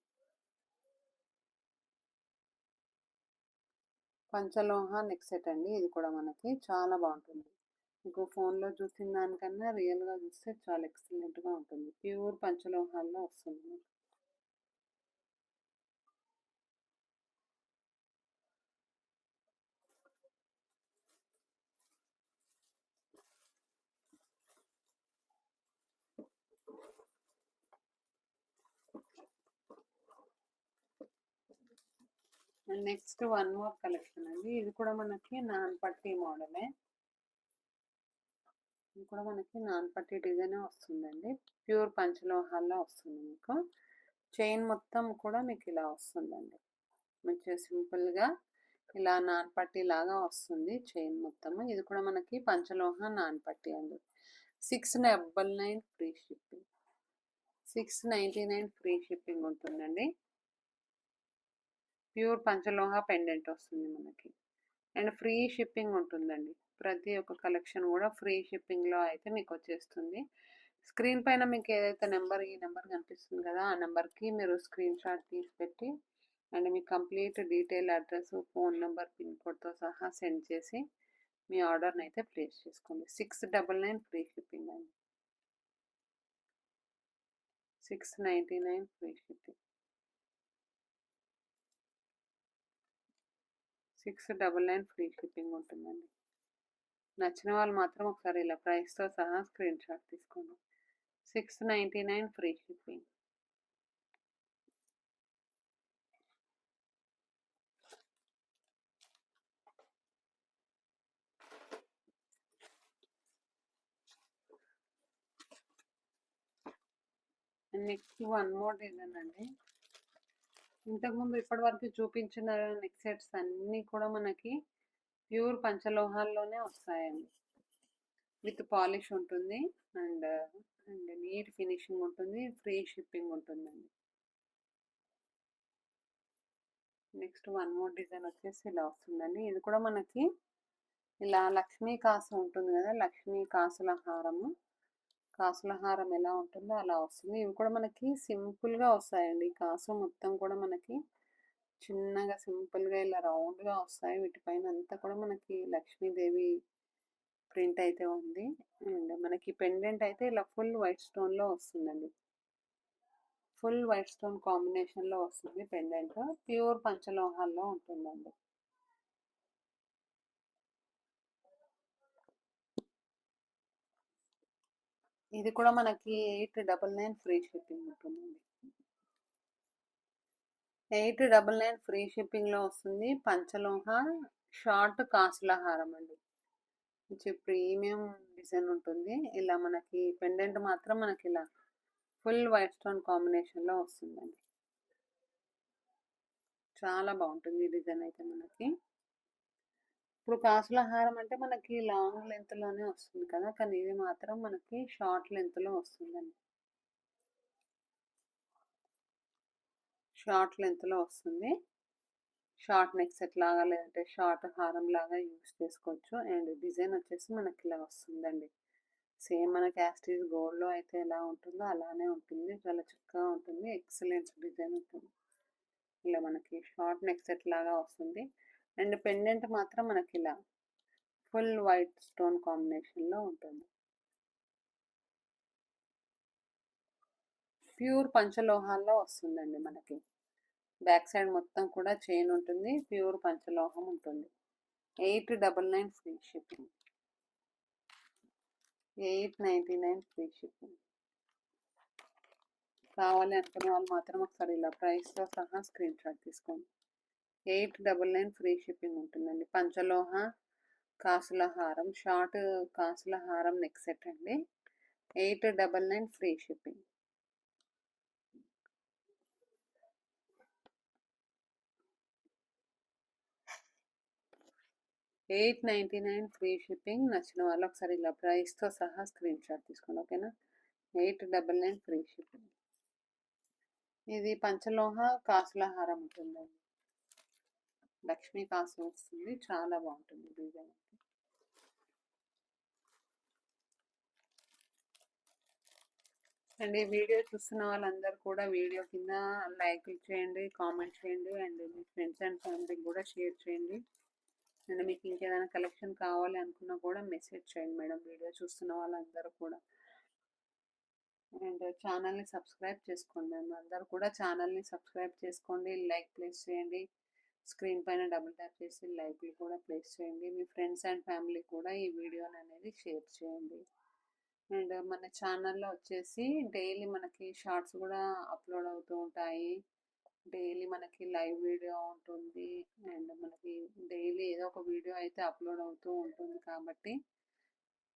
పంచలోహ నెక్ సెట్ అండి. ఇది కూడా మనకి చాలా బాగుంటుంది. మీకు ఫోన్లో చూసిన దానికన్నా రియల్గా చూస్తే చాలా ఎక్సలెంట్గా ఉంటుంది. ప్యూర్ పంచలోహాల్లో వస్తుంది. And next one more collection అండి. ఇది కూడా మనకి నాన్పట్టి మోడలే. ఇది కూడా మనకి నాన్పట్టి డిజైన్ వస్తుందండి. ప్యూర్ పంచలోహాల్లో వస్తుంది మీకు. చైన్ మొత్తం కూడా మీకు ఇలా వస్తుందండి, మంచిగా సింపుల్గా ఇలా నాన్పట్టి లాగా వస్తుంది చైన్ మొత్తము. ఇది కూడా మనకి పంచలోహ నాన్పట్టి అండి. 699 ఫ్రీ షిప్పింగ్. 699 ఫ్రీ షిప్పింగ్ ఉంటుందండి. ప్యూర్ పంచలోహ పెండెంట్ వస్తుంది మనకి అండ్ ఫ్రీ షిప్పింగ్ ఉంటుందండి. ప్రతి ఒక్క కలెక్షన్ కూడా ఫ్రీ షిప్పింగ్లో అయితే మీకు వచ్చేస్తుంది. స్క్రీన్ పైన మీకు ఏదైతే ఈ నెంబర్ కనిపిస్తుంది కదా, ఆ నెంబర్కి మీరు స్క్రీన్ షాట్ తీసి పెట్టి and me complete detail address, phone number, pin కోడ్తో సహా సెండ్ చేసి మీ ఆర్డర్ని అయితే ప్లేస్ చేసుకోండి. 699 ఫ్రీ షిప్పింగ్ అండి. 699 ఫ్రీ షిప్పింగ్. 699 ఫ్రీ షిప్పింగ్ ఉంటుందండి. నచ్చిన వాళ్ళు మాత్రం ఒకసారి ఇలా ప్రైస్తో సహా స్క్రీన్ షాట్ తీసుకోండి. 699 free shipping. Next one more design అండి. ఇంతకుముందు ఇప్పటి వరకు చూపించిన నెక్ సెట్స్ అన్నీ కూడా మనకి ప్యూర్ పంచలోహాల్లోనే వస్తాయండి. విత్ పాలిష్ ఉంటుంది అండ్ అండ్ నీట్ ఫినిషింగ్ ఉంటుంది, ఫ్రీ షిప్పింగ్ ఉంటుందండి. నెక్స్ట్ వన్ మోర్ డిజైన్ వచ్చేసి ఇలా వస్తుందండి. ఇది కూడా మనకి ఇలా లక్ష్మీ కాసు ఉంటుంది కదా, లక్ష్మీ కాసుల హారము. కాసుల హారం ఎలా ఉంటుందో అలా వస్తుంది. ఇవి కూడా మనకి సింపుల్గా వస్తాయండి. కాసు మొత్తం కూడా మనకి చిన్నగా సింపుల్గా ఇలా రౌండ్గా వస్తాయి. వీటిపైన అంతా కూడా మనకి లక్ష్మీదేవి ప్రింట్ అయితే ఉంది. అండ్ మనకి పెండెంట్ అయితే ఇలా ఫుల్ వైట్ స్టోన్లో వస్తుందండి. ఫుల్ వైట్ స్టోన్ కాంబినేషన్లో వస్తుంది పెండెంట్. ప్యూర్ పంచలోహాల్లో ఉంటుందండి. ఇది కూడా మనకి 899 ఫ్రీ షిప్పింగ్ ఉంటుందండి. 899 ఫ్రీ షిప్పింగ్లో వస్తుంది. పంచలోహ షార్ట్ కాసుల హారం అండి. మంచి ప్రీమియం డిజైన్ ఉంటుంది. ఇలా మనకి పెండెంట్ మాత్రం మనకి ఇలా ఫుల్ వైట్ స్టోన్ కాంబినేషన్లో వస్తుందండి. చాలా బాగుంటుంది ఈ డిజైన్ అయితే మనకి. ఇప్పుడు కాసుల హారం అంటే మనకి లాంగ్ లెంత్లోనే వస్తుంది కదా, కానీ ఇది మాత్రం మనకి షార్ట్ లెంత్లో వస్తుందండి. షార్ట్ లెంత్లో వస్తుంది. షార్ట్ నెక్ సెట్ లాగా లేదంటే షార్ట్ హారం లాగా యూస్ చేసుకోవచ్చు. అండ్ డిజైన్ వచ్చేసి మనకి ఇలా వస్తుందండి. సేమ్ మన క్యాస్టీజ్ గోల్డ్లో అయితే ఎలా ఉంటుందో అలానే ఉంటుంది. చాలా చక్కగా ఉంటుంది. ఎక్సలెంట్ డిజైన్ ఉంటుంది. ఇలా మనకి షార్ట్ నెక్ సెట్ లాగా వస్తుంది. అండ్ పెండెంట్ మాత్రం మనకి ఇలా ఫుల్ వైట్ స్టోన్ కాంబినేషన్లో ఉంటుంది. ప్యూర్ పంచలోహాల్లో వస్తుందండి మనకి. బ్యాక్ సైడ్ మొత్తం కూడా చైన్ ఉంటుంది. ప్యూర్ పంచలోహం ఉంటుంది. 899 ఫ్రీ షిప్పింగ్. 899 free shipping. కావాలి అనుకున్న వాళ్ళు మాత్రం ఒకసారి ఇలా ప్రైస్తో సహా స్క్రీన్ షాట్ తీసుకోండి. 899 ఫ్రీ షిప్పింగ్ ఉంటుందండి. పంచలోహ కాసుల హారం, షార్ట్ కాసుల హారం నెక్ సెట్ అండి. 899 ఫ్రీ షిప్పింగ్. 899 free shipping. నచ్చిన వాళ్ళు ఒకసారి ఇలా ప్రైస్తో సహా స్క్రీన్ షాట్ తీసుకోండి. ఓకేనా. 899 ఫ్రీ షిప్పింగ్. ఇది పంచలోహ కాసుల హారం ఉంటుందండి. లక్ష్మీ కాసు వస్తుంది. చాలా బాగుంటుంది డిజైన్. అండ్ ఈ వీడియో చూస్తున్న వాళ్ళందరూ కూడా వీడియో కింద లైక్లు చేయండి, కామెంట్ చేయండి అండ్ మీ ఫ్రెండ్స్ అండ్ ఫ్యామిలీకి కూడా షేర్ చేయండి. అండ్ మీకు ఇంకేదైనా కలెక్షన్ కావాలి అనుకున్నా కూడా మెసేజ్ చేయండి మేడం, వీడియో చూస్తున్న వాళ్ళందరూ కూడా. అండ్ ఛానల్ని సబ్స్క్రైబ్ చేసుకోండి మేడం. అందరూ కూడా ఛానల్ని సబ్స్క్రైబ్ చేసుకోండి, లైక్ ప్లేస్ చేయండి. స్క్రీన్ పైన డబుల్ ట్యాప్ చేసి లైక్లు కూడా ప్లేస్ చేయండి. మీ ఫ్రెండ్స్ అండ్ ఫ్యామిలీ కూడా ఈ వీడియోని అనేది షేర్ చేయండి. అండ్ మన ఛానల్లో వచ్చేసి డైలీ మనకి షార్ట్స్ కూడా అప్లోడ్ అవుతూ ఉంటాయి. డైలీ మనకి లైవ్ వీడియో ఉంటుంది. అండ్ మనకి డైలీ ఏదో ఒక వీడియో అయితే అప్లోడ్ అవుతూ ఉంటుంది. కాబట్టి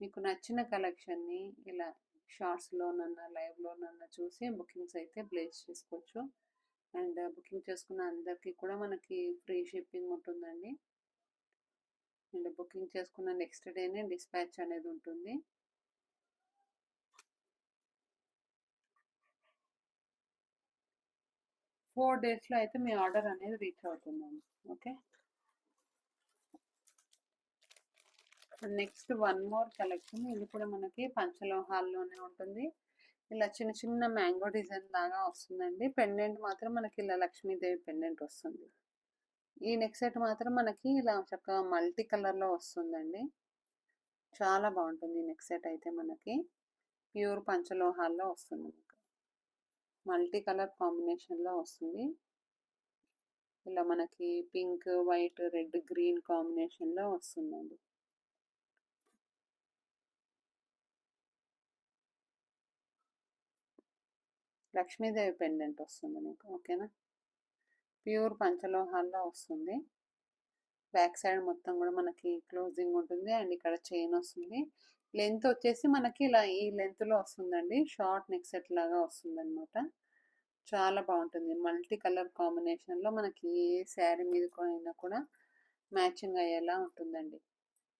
మీకు నచ్చిన కలెక్షన్ని ఇలా షార్ట్స్లోనన్నా లైవ్లోనన్నా చూసి బుకింగ్స్ అయితే ప్లేస్ చేసుకోవచ్చు. అండ్ బుకింగ్ చేసుకున్న అందరికీ కూడా మనకి ఫ్రీ షిప్పింగ్ ఉంటుందండి. అండ్ బుకింగ్ చేసుకున్న నెక్స్ట్ డేనే డిస్పాచ్ అనేది ఉంటుంది. 4 డేస్లో అయితే మీ ఆర్డర్ అనేది రీచ్ అవుతుందండి. Okay. Next one more collection. ఇది కూడా మనకి పంచలోహాల్లోనే ఉంటుంది. ఇలా చిన్న చిన్న మ్యాంగో డిజైన్ లాగా వస్తుందండి. పెండెంట్ మాత్రం మనకి ఇలా లక్ష్మీదేవి పెండెంట్ వస్తుంది. ఈ నెక్ సెట్ మాత్రం మనకి ఇలా చక్కగా మల్టీ కలర్లో వస్తుందండి. చాలా బాగుంటుంది ఈ నెక్ సెట్ అయితే మనకి. ప్యూర్ పంచలోహాల్లో వస్తుంది. మల్టీ కలర్ కాంబినేషన్లో వస్తుంది. ఇలా మనకి పింక్, వైట్, రెడ్, గ్రీన్ కాంబినేషన్లో వస్తుందండి. లక్ష్మీదేవి పెండెంట్ వస్తుంది మీకు. ఓకేనా? ప్యూర్ పంచలోహాల్లో వస్తుంది. బ్యాక్ సైడ్ మొత్తం కూడా మనకి క్లోజింగ్ ఉంటుంది అండ్ ఇక్కడ చైన్ వస్తుంది. లెంత్ వచ్చేసి మనకి ఇలా ఈ లెంత్లో వస్తుందండి. షార్ట్ నెక్ సెట్ లాగా వస్తుంది అనమాట. చాలా బాగుంటుంది. మల్టీ కలర్ కాంబినేషన్లో మనకి ఏ శారీ మీద అయినా కూడా మ్యాచింగ్ అయ్యేలా ఉంటుందండి.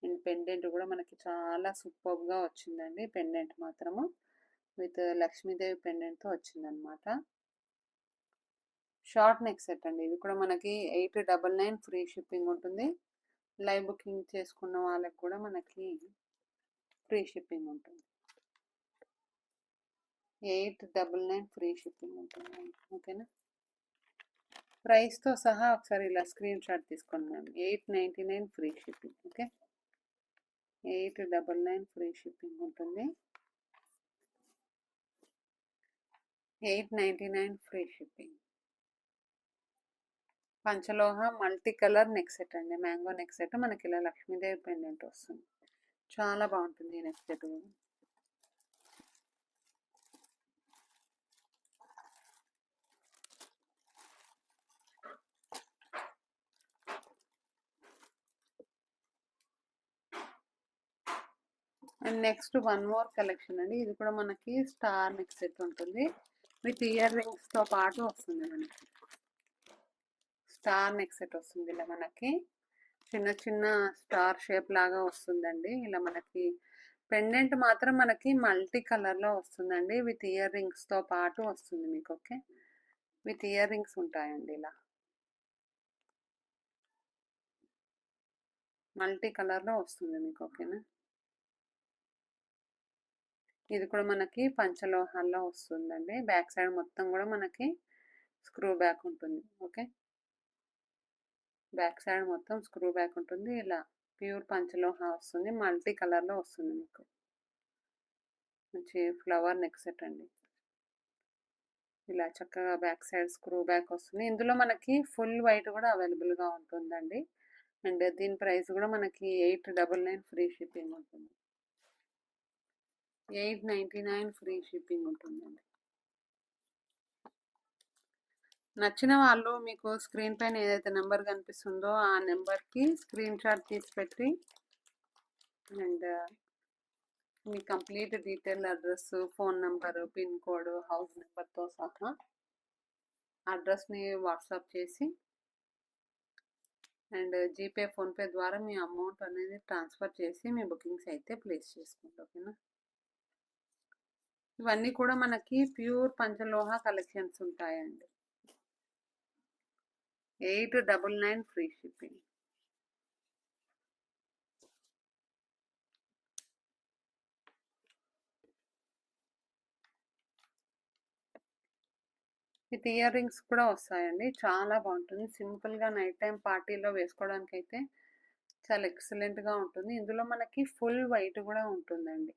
అండ్ పెండెంట్ కూడా మనకి చాలా సూపర్గా వచ్చిందండి. పెండెంట్ మాత్రము విత్ లక్ష్మీదేవి పెండెంట్తో వచ్చిందనమాట. షార్ట్ నెక్ సెట్ అండి. ఇది కూడా మనకి 899 ఫ్రీ షిప్పింగ్ ఉంటుంది. లైవ్ బుకింగ్ చేసుకున్న వాళ్ళకి కూడా మనకి ఫ్రీ షిప్పింగ్ ఉంటుంది. 899 ఫ్రీ షిప్పింగ్ ఉంటుంది. ఓకేనా? ప్రైస్తో సహా ఒకసారి ఇలా స్క్రీన్ షాట్ తీసుకోండి ma'am. 899 free shipping. Okay, 899 free shipping ఉంటుంది. 899 ఫ్రీ షిప్పింగ్. పంచలోహ మల్టీ కలర్ నెక్ సెట్ అండి. మ్యాంగో నెక్ సెట్ మనకి ఇలా లక్ష్మీదేవి పెండెంట్ వస్తుంది. చాలా బాగుంటుంది ఈ నెక్ సెట్ కూడా. And next one more collection అండి. ఇది కూడా మనకి స్టార్ నెక్ సెట్ ఉంటుంది. విత్ ఇయర్ రింగ్స్తో పాటు వస్తుంది మనకి. స్టార్ నెక్ సెట్ వస్తుంది. ఇలా మనకి చిన్న చిన్న స్టార్ షేప్ లాగా వస్తుందండి. ఇలా మనకి పెండెంట్ మాత్రం మనకి మల్టీ కలర్లో వస్తుందండి. విత్ ఇయర్ రింగ్స్తో పాటు వస్తుంది మీకు. ఓకే, విత్ ఇయర్ రింగ్స్ ఉంటాయండి. ఇలా మల్టీ కలర్లో వస్తుంది మీకు. ఓకేనా? ఇది కూడా మనకి పంచలోహాల్లో వస్తుందండి. బ్యాక్ సైడ్ మొత్తం కూడా మనకి స్క్రూ బ్యాక్ ఉంటుంది. ఓకే, బ్యాక్ సైడ్ మొత్తం స్క్రూ బ్యాక్ ఉంటుంది. ఇలా ప్యూర్ పంచలోహ వస్తుంది. మల్టీ కలర్లో వస్తుంది మీకు. మంచి ఫ్లవర్ నెక్ సెట్ అండి. ఇలా చక్కగా బ్యాక్ సైడ్ స్క్రూ బ్యాక్ వస్తుంది. ఇందులో మనకి ఫుల్ వైట్ కూడా అవైలబుల్గా ఉంటుందండి. అండ్ దీని ప్రైస్ కూడా మనకి 899 ఫ్రీ షిప్పింగ్ ఉంటుంది. 899 ఫ్రీ షిప్పింగ్ ఉంటుందండి. నచ్చిన వాళ్ళు మీకు స్క్రీన్ పైన ఏదైతే నెంబర్ కనిపిస్తుందో ఆ నెంబర్కి స్క్రీన్ షాట్ తీసి పెట్టి and me complete detail, address, phone number, pin code, house నెంబర్తో సహా అడ్రస్ని వాట్సాప్ చేసి అండ్ జీపే, ఫోన్పే ద్వారా మీ అమౌంట్ అనేది ట్రాన్స్ఫర్ చేసి మీ బుకింగ్స్ అయితే ప్లేస్ చేసుకోండి. ఓకేనా? ఇవన్నీ కూడా మనకి ప్యూర్ పంచలోహ కలెక్షన్స్ ఉంటాయండి. 899 free shipping. With ear rings కూడా వస్తాయండి. చాలా బాగుంటుంది. సింపుల్గా నైట్ టైం పార్టీలో వేసుకోవడానికి అయితే చాలా ఎక్సలెంట్గా ఉంటుంది. ఇందులో మనకి ఫుల్ వైట్ కూడా ఉంటుందండి.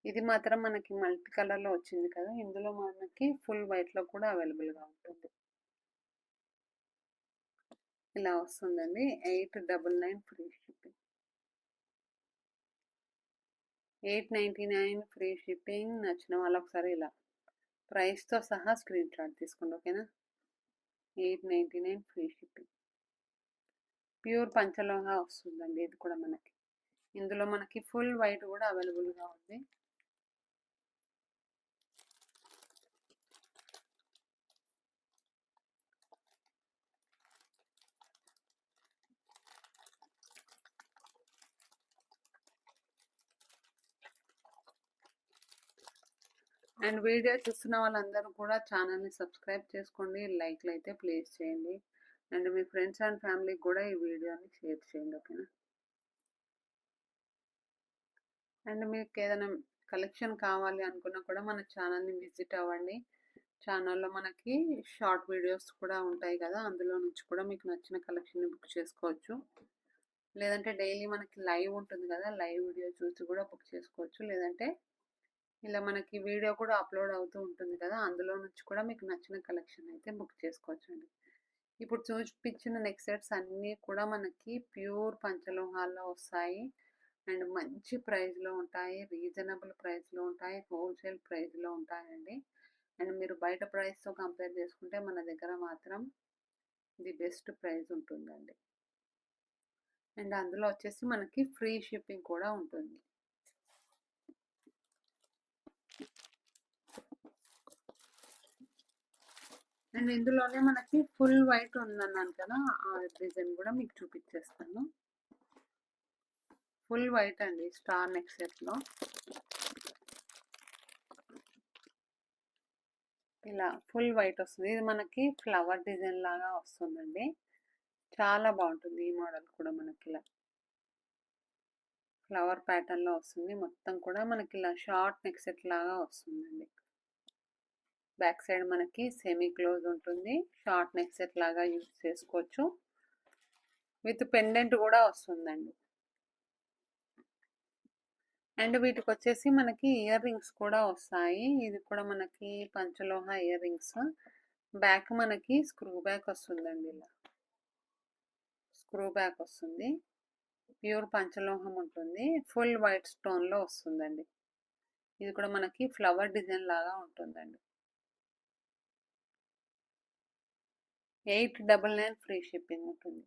ఇది మాత్రం మనకి మల్టీ కలర్లో వచ్చింది కదా, ఇందులో మనకి ఫుల్ వైట్లో కూడా అవైలబుల్గా ఉంటుంది. ఇలా వస్తుందండి. 899 ఫ్రీ షిప్పింగ్. 899 free shipping. నచ్చిన వాళ్ళు ఒకసారి ఇలా ప్రైస్తో సహా స్క్రీన్ షాట్ తీసుకోండి. ఓకేనా? 899 ఫ్రీ షిప్పింగ్. ప్యూర్ పంచలోహ వస్తుందండి. ఇది కూడా మనకి ఇందులో మనకి ఫుల్ వైట్ కూడా అవైలబుల్గా ఉంది. అండ్ వీడియో చూస్తున్న వాళ్ళందరూ కూడా ఛానల్ని సబ్స్క్రైబ్ చేసుకోండి. లైక్లు అయితే ప్లేస్ చేయండి. అండ్ మీ ఫ్రెండ్స్ అండ్ ఫ్యామిలీకి కూడా ఈ వీడియోని షేర్ చేయండి. ఓకేనా? అండ్ మీకు ఏదైనా కలెక్షన్ కావాలి అనుకున్నా కూడా మన ఛానల్ని విజిట్ అవ్వండి. ఛానల్లో మనకి షార్ట్ వీడియోస్ కూడా ఉంటాయి కదా, అందులో నుంచి కూడా మీకు నచ్చిన కలెక్షన్ని బుక్ చేసుకోవచ్చు. లేదంటే డైలీ మనకి లైవ్ ఉంటుంది కదా, లైవ్ వీడియో చూసి కూడా బుక్ చేసుకోవచ్చు. లేదంటే ఇలా మనకి వీడియో కూడా అప్లోడ్ అవుతూ ఉంటుంది కదా, అందులో నుంచి కూడా మీకు నచ్చిన కలెక్షన్ అయితే బుక్ చేసుకోవచ్చు అండి. ఇప్పుడు చూపించిన నెక్ సెట్స్ అన్నీ కూడా మనకి ప్యూర్ పంచలోహాల్లో వస్తాయి. అండ్ మంచి ప్రైస్లో ఉంటాయి, రీజనబుల్ ప్రైస్లో ఉంటాయి, హోల్సేల్ ప్రైస్లో ఉంటాయండి. అండ్ మీరు బయట ప్రైస్తో కంపేర్ చేసుకుంటే మన దగ్గర మాత్రం ది బెస్ట్ ప్రైస్ ఉంటుందండి. అండ్ అందులో వచ్చేసి మనకి ఫ్రీ షిప్పింగ్ కూడా ఉంటుంది. అండ్ ఇందులోనే మనకి ఫుల్ వైట్ ఉందన్నాను కదా, ఆ డిజైన్ కూడా మీకు చూపించేస్తాను. ఫుల్ వైట్ అండి, స్టార్ నెక్ సెట్లో ఇలా ఫుల్ వైట్ వస్తుంది. ఇది మనకి ఫ్లవర్ డిజైన్ లాగా వస్తుందండి. చాలా బాగుంటుంది ఈ మోడల్ కూడా. మనకి ఇలా ఫ్లవర్ ప్యాటర్న్లో వస్తుంది. మొత్తం కూడా మనకి ఇలా షార్ట్ నెక్ సెట్ లాగా వస్తుందండి. బ్యాక్ సైడ్ మనకి సెమీ క్లోజ్ ఉంటుంది. షార్ట్ నెక్ సెట్ లాగా యూజ్ చేసుకోవచ్చు. విత్ పెండెంట్ కూడా వస్తుందండి. అండ్ వీటికి వచ్చేసి మనకి ఇయర్ రింగ్స్ కూడా వస్తాయి. ఇది కూడా మనకి పంచలోహ ఇయర్ రింగ్స్. బ్యాక్ మనకి స్క్రూ బ్యాక్ వస్తుందండి. ఇలా స్క్రూ బ్యాక్ వస్తుంది. ప్యూర్ పంచలోహం ఉంటుంది. ఫుల్ వైట్ స్టోన్లో వస్తుందండి. ఇది కూడా మనకి ఫ్లవర్ డిజైన్ లాగా ఉంటుందండి. 899 ఫ్రీ షిప్పింగ్ ఉంటుంది.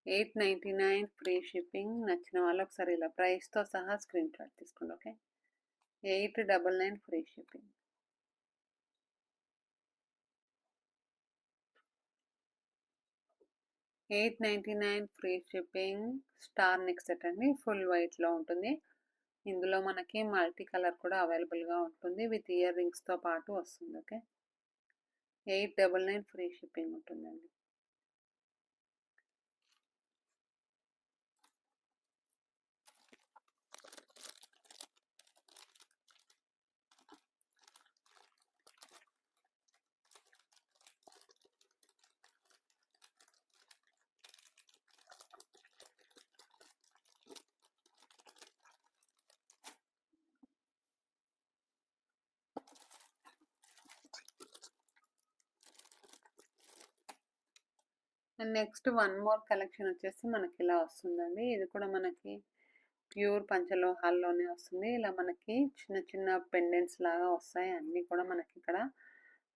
899 ఫ్రీ షిప్పింగ్. నచ్చిన వాళ్ళు ఒకసారి ఇలా ప్రైస్తో సహా స్క్రీన్ షాట్ తీసుకోండి. Okay, 899 free shipping. $899 free shipping. Star neck set అండి, ఫుల్ వైట్లో ఉంటుంది. ఇందులో మనకి మల్టీ కలర్ కూడా అవైలబుల్గా ఉంటుంది. విత్ ఇయర్ రింగ్స్తో పాటు వస్తుంది. ఓకే, 899 ఫ్రీ షిప్పింగ్ ఉంటుందండి. And next one more collection వచ్చేసి మనకి ఇలా వస్తుందండి. ఇది కూడా మనకి ప్యూర్ పంచలోహాల్లోనే వస్తుంది. ఇలా మనకి చిన్న చిన్న పెండెంట్స్ లాగా వస్తాయి. అన్నీ కూడా మనకి ఇక్కడ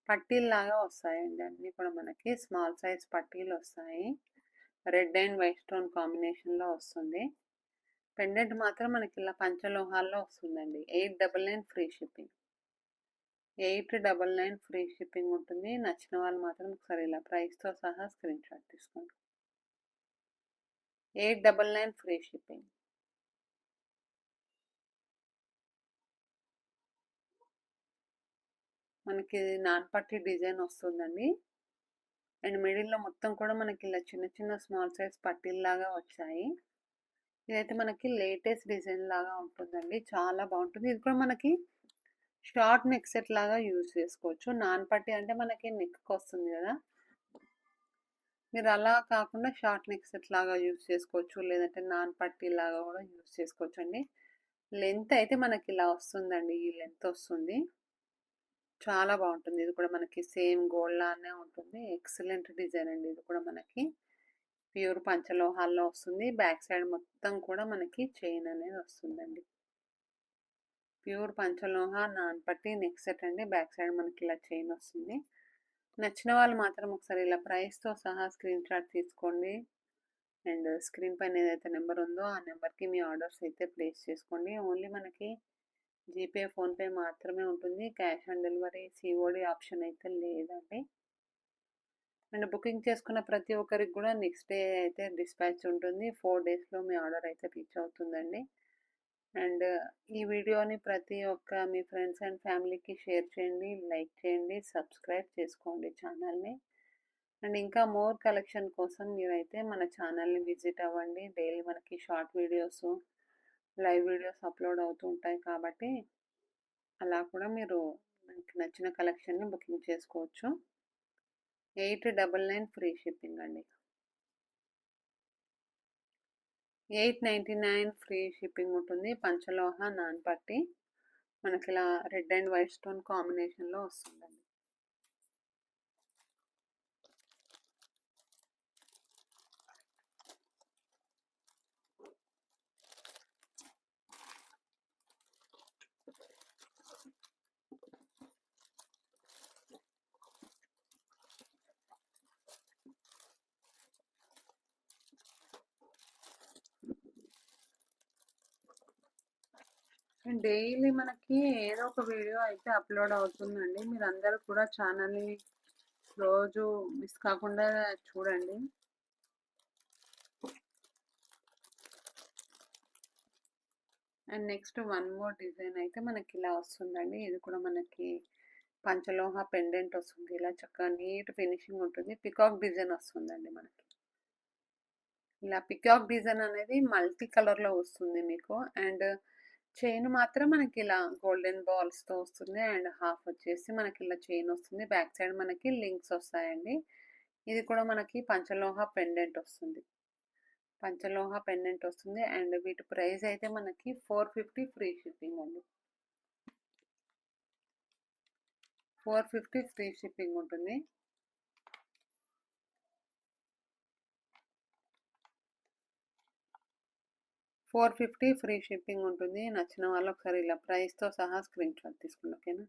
పట్టీలు లాగా వస్తాయండి. అన్నీ కూడా మనకి స్మాల్ సైజ్ పట్టీలు వస్తాయి. రెడ్ అండ్ వైట్ స్టోన్ కాంబినేషన్లో వస్తుంది. పెండెంట్ మాత్రం మనకి ఇలా పంచలోహాల్లో వస్తుందండి. 899 ఫ్రీ షిప్పింగ్. 899 ఫ్రీ షిప్పింగ్ ఉంటుంది. నచ్చిన వాళ్ళు మాత్రం ఒకసారి ఇలా ప్రైస్తో సహా స్క్రీన్ షాట్ తీసుకోండి. 899 ఫ్రీ షిప్పింగ్. మనకి నాన్ పట్టి డిజైన్ వస్తుందండి. అండ్ మిడిల్లో మొత్తం కూడా మనకి ఇలా చిన్న చిన్న స్మాల్ సైజ్ పట్టీల్లాగా వచ్చాయి. ఇదైతే మనకి లేటెస్ట్ డిజైన్ లాగా ఉంటుందండి. చాలా బాగుంటుంది. ఇది కూడా మనకి షార్ట్ నెక్ సెట్ లాగా యూజ్ చేసుకోవచ్చు. నాన్ పట్టి అంటే మనకి నెక్కి వస్తుంది కదా, మీరు అలా కాకుండా షార్ట్ నెక్ సెట్ లాగా యూజ్ చేసుకోవచ్చు. లేదంటే నాన్ పట్టి లాగా కూడా యూజ్ చేసుకోవచ్చు అండి. లెంత్ అయితే మనకి ఇలా వస్తుందండి. ఈ లెంత్ వస్తుంది. చాలా బాగుంటుంది. ఇది కూడా మనకి సేమ్ గోల్డ్ లానే ఉంటుంది. ఎక్సలెంట్ డిజైన్ అండి. ఇది కూడా మనకి ప్యూర్ పంచలోహాల్లో వస్తుంది. బ్యాక్ సైడ్ మొత్తం కూడా మనకి చైన్ అనేది వస్తుందండి. ప్యూర్ పంచలోహ నాన్ పట్టి నెక్ సెట్ అండి. బ్యాక్ సైడ్ మనకి ఇలా చైన్ వస్తుంది. నచ్చిన వాళ్ళు మాత్రం ఒకసారి ఇలా ప్రైస్తో సహా స్క్రీన్ షాట్ తీసుకోండి. అండ్ స్క్రీన్ పైన ఏదైతే నెంబర్ ఉందో ఆ నెంబర్కి మీ ఆర్డర్స్ అయితే ప్లేస్ చేసుకోండి. ఓన్లీ మనకి జీపే, ఫోన్పే మాత్రమే ఉంటుంది. Cash on delivery, COD option అయితే లేదండి. అండ్ బుకింగ్ చేసుకున్న ప్రతి ఒక్కరికి కూడా నెక్స్ట్ డే అయితే డిస్పాచ్ ఉంటుంది. 4 డేస్లో మీ ఆర్డర్ అయితే రీచ్ అవుతుందండి. అండ్ ఈ వీడియోని ప్రతి ఒక్క మీ ఫ్రెండ్స్ అండ్ ఫ్యామిలీకి షేర్ చేయండి, లైక్ చేయండి, సబ్స్క్రైబ్ చేసుకోండి ఛానల్ని. అండ్ ఇంకా మోర్ కలెక్షన్ కోసం మీరైతే మన ఛానల్ని విజిట్ అవ్వండి. డైలీ మనకి short videos live videos upload అవుతూ ఉంటాయి కాబట్టి అలా కూడా మీరు మీకు నచ్చిన కలెక్షన్ని బుకింగ్ చేసుకోవచ్చు. 899 ఫ్రీ షిప్పింగ్ అండి. 899 ఫ్రీ షిప్పింగ్ ఉంటుంది. పంచలోహ నాన్ పట్టి మనకి ఇలా రెడ్ అండ్ వైట్ స్టోన్ కాంబినేషన్లో వస్తుందండి. డైలీ మనకి ఏదో ఒక వీడియో అయితే అప్లోడ్ అవుతుందండి. మీరందరూ కూడా ఛానల్ని రోజు మిస్ కాకుండా చూడండి. And next one more design అయితే మనకి ఇలా వస్తుందండి. ఇది కూడా మనకి పంచలోహ పెండెంట్ వస్తుంది. ఇలా చక్కగా నీట్ ఫినిషింగ్ ఉంటుంది. పికాక్ డిజైన్ వస్తుందండి మనకి. ఇలా పికాక్ డిజైన్ అనేది మల్టీ కలర్లో వస్తుంది మీకు. అండ్ చైన్ మాత్రం మనకి ఇలా గోల్డెన్ బాల్స్తో వస్తుంది. అండ్ హాఫ్ వచ్చేసి మనకి ఇలా చైన్ వస్తుంది. బ్యాక్ సైడ్ మనకి లింక్స్ వస్తాయండి. ఇది కూడా మనకి పంచలోహ పెండెంట్ వస్తుంది. పంచలోహ పెండెంట్ వస్తుంది. అండ్ వీటి ప్రైస్ అయితే మనకి 450 ఫ్రీ షిప్పింగ్ అండి. 450 ఫ్రీ షిప్పింగ్ ఉంటుంది. $450 ఫ్రీ షిప్పింగ్ ఉంటుంది. నచ్చిన వాళ్ళు ఒకసారి ఇలా ప్రైస్తో సహా స్క్రీన్ షాట్ తీసుకోండి. ఓకేనా.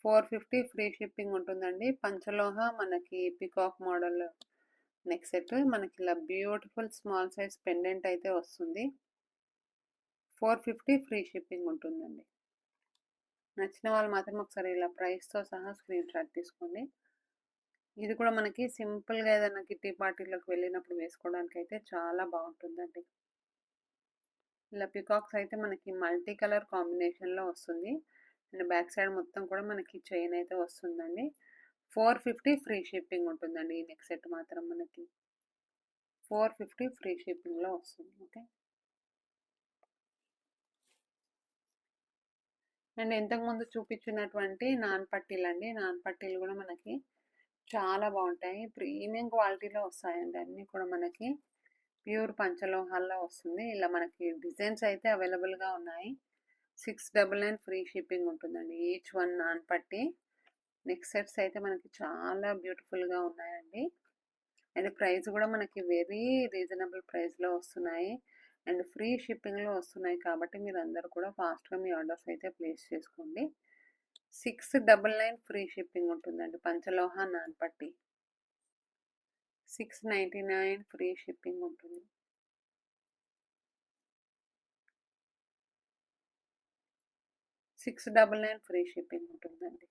450 ఫ్రీ షిప్పింగ్ ఉంటుందండి. పంచలోహ మనకి పికాక్ మోడల్ నెక్ సెట్ మనకి ఇలా బ్యూటిఫుల్ స్మాల్ సైజ్ పెండెంట్ అయితే వస్తుంది. 450 ఫ్రీ షిప్పింగ్ ఉంటుందండి. నచ్చిన వాళ్ళు మాత్రం ఒకసారి ఇలా ప్రైస్తో సహా స్క్రీన్ షాట్ తీసుకోండి. ఇది కూడా మనకి సింపుల్గా ఏదైనా కిట్టి పార్టీలోకి వెళ్ళినప్పుడు వేసుకోవడానికి అయితే చాలా బాగుంటుందండి. ఇలా పికాక్స్ అయితే మనకి మల్టీ కలర్ కాంబినేషన్లో వస్తుంది. అండ్ బ్యాక్ సైడ్ మొత్తం కూడా మనకి చైన్ అయితే వస్తుందండి. 450 ఫ్రీ షిప్పింగ్ ఉంటుందండి. ఈ నెక్ సెట్ మాత్రం మనకి 450 ఫ్రీ షిప్పింగ్లో వస్తుంది. ఓకే. అండ్ ఇంతకుముందు చూపించినటువంటి నాన్ పట్టీలు అండి. నాన్ పట్టీలు కూడా మనకి చాలా బాగుంటాయి. ప్రీమియం క్వాలిటీలో వస్తాయండి. అన్నీ కూడా మనకి ప్యూర్ పంచలోహాల్లో వస్తుంది. ఇలా మనకి డిజైన్స్ అయితే అవైలబుల్గా ఉన్నాయి. 699 ఫ్రీ షిప్పింగ్ ఉంటుందండి. ఈచ్ వన్ నాన్ పట్టి నెక్ సెట్స్ అయితే మనకి చాలా బ్యూటిఫుల్గా ఉన్నాయండి. అండ్ ప్రైస్ కూడా మనకి వెరీ రీజనబుల్ ప్రైస్లో వస్తున్నాయి. అండ్ ఫ్రీ షిప్పింగ్లో వస్తున్నాయి కాబట్టి మీరు అందరూ కూడా ఫాస్ట్గా మీ ఆర్డర్స్ అయితే ప్లేస్ చేసుకోండి. 699 ఫ్రీ షిప్పింగ్ ఉంటుందండి. పంచలోహ నాన్ పట్టి 699 ఫ్రీ షిప్పింగ్ ఉంటుంది. 699 ఫ్రీ షిప్పింగ్ ఉంటుందండి.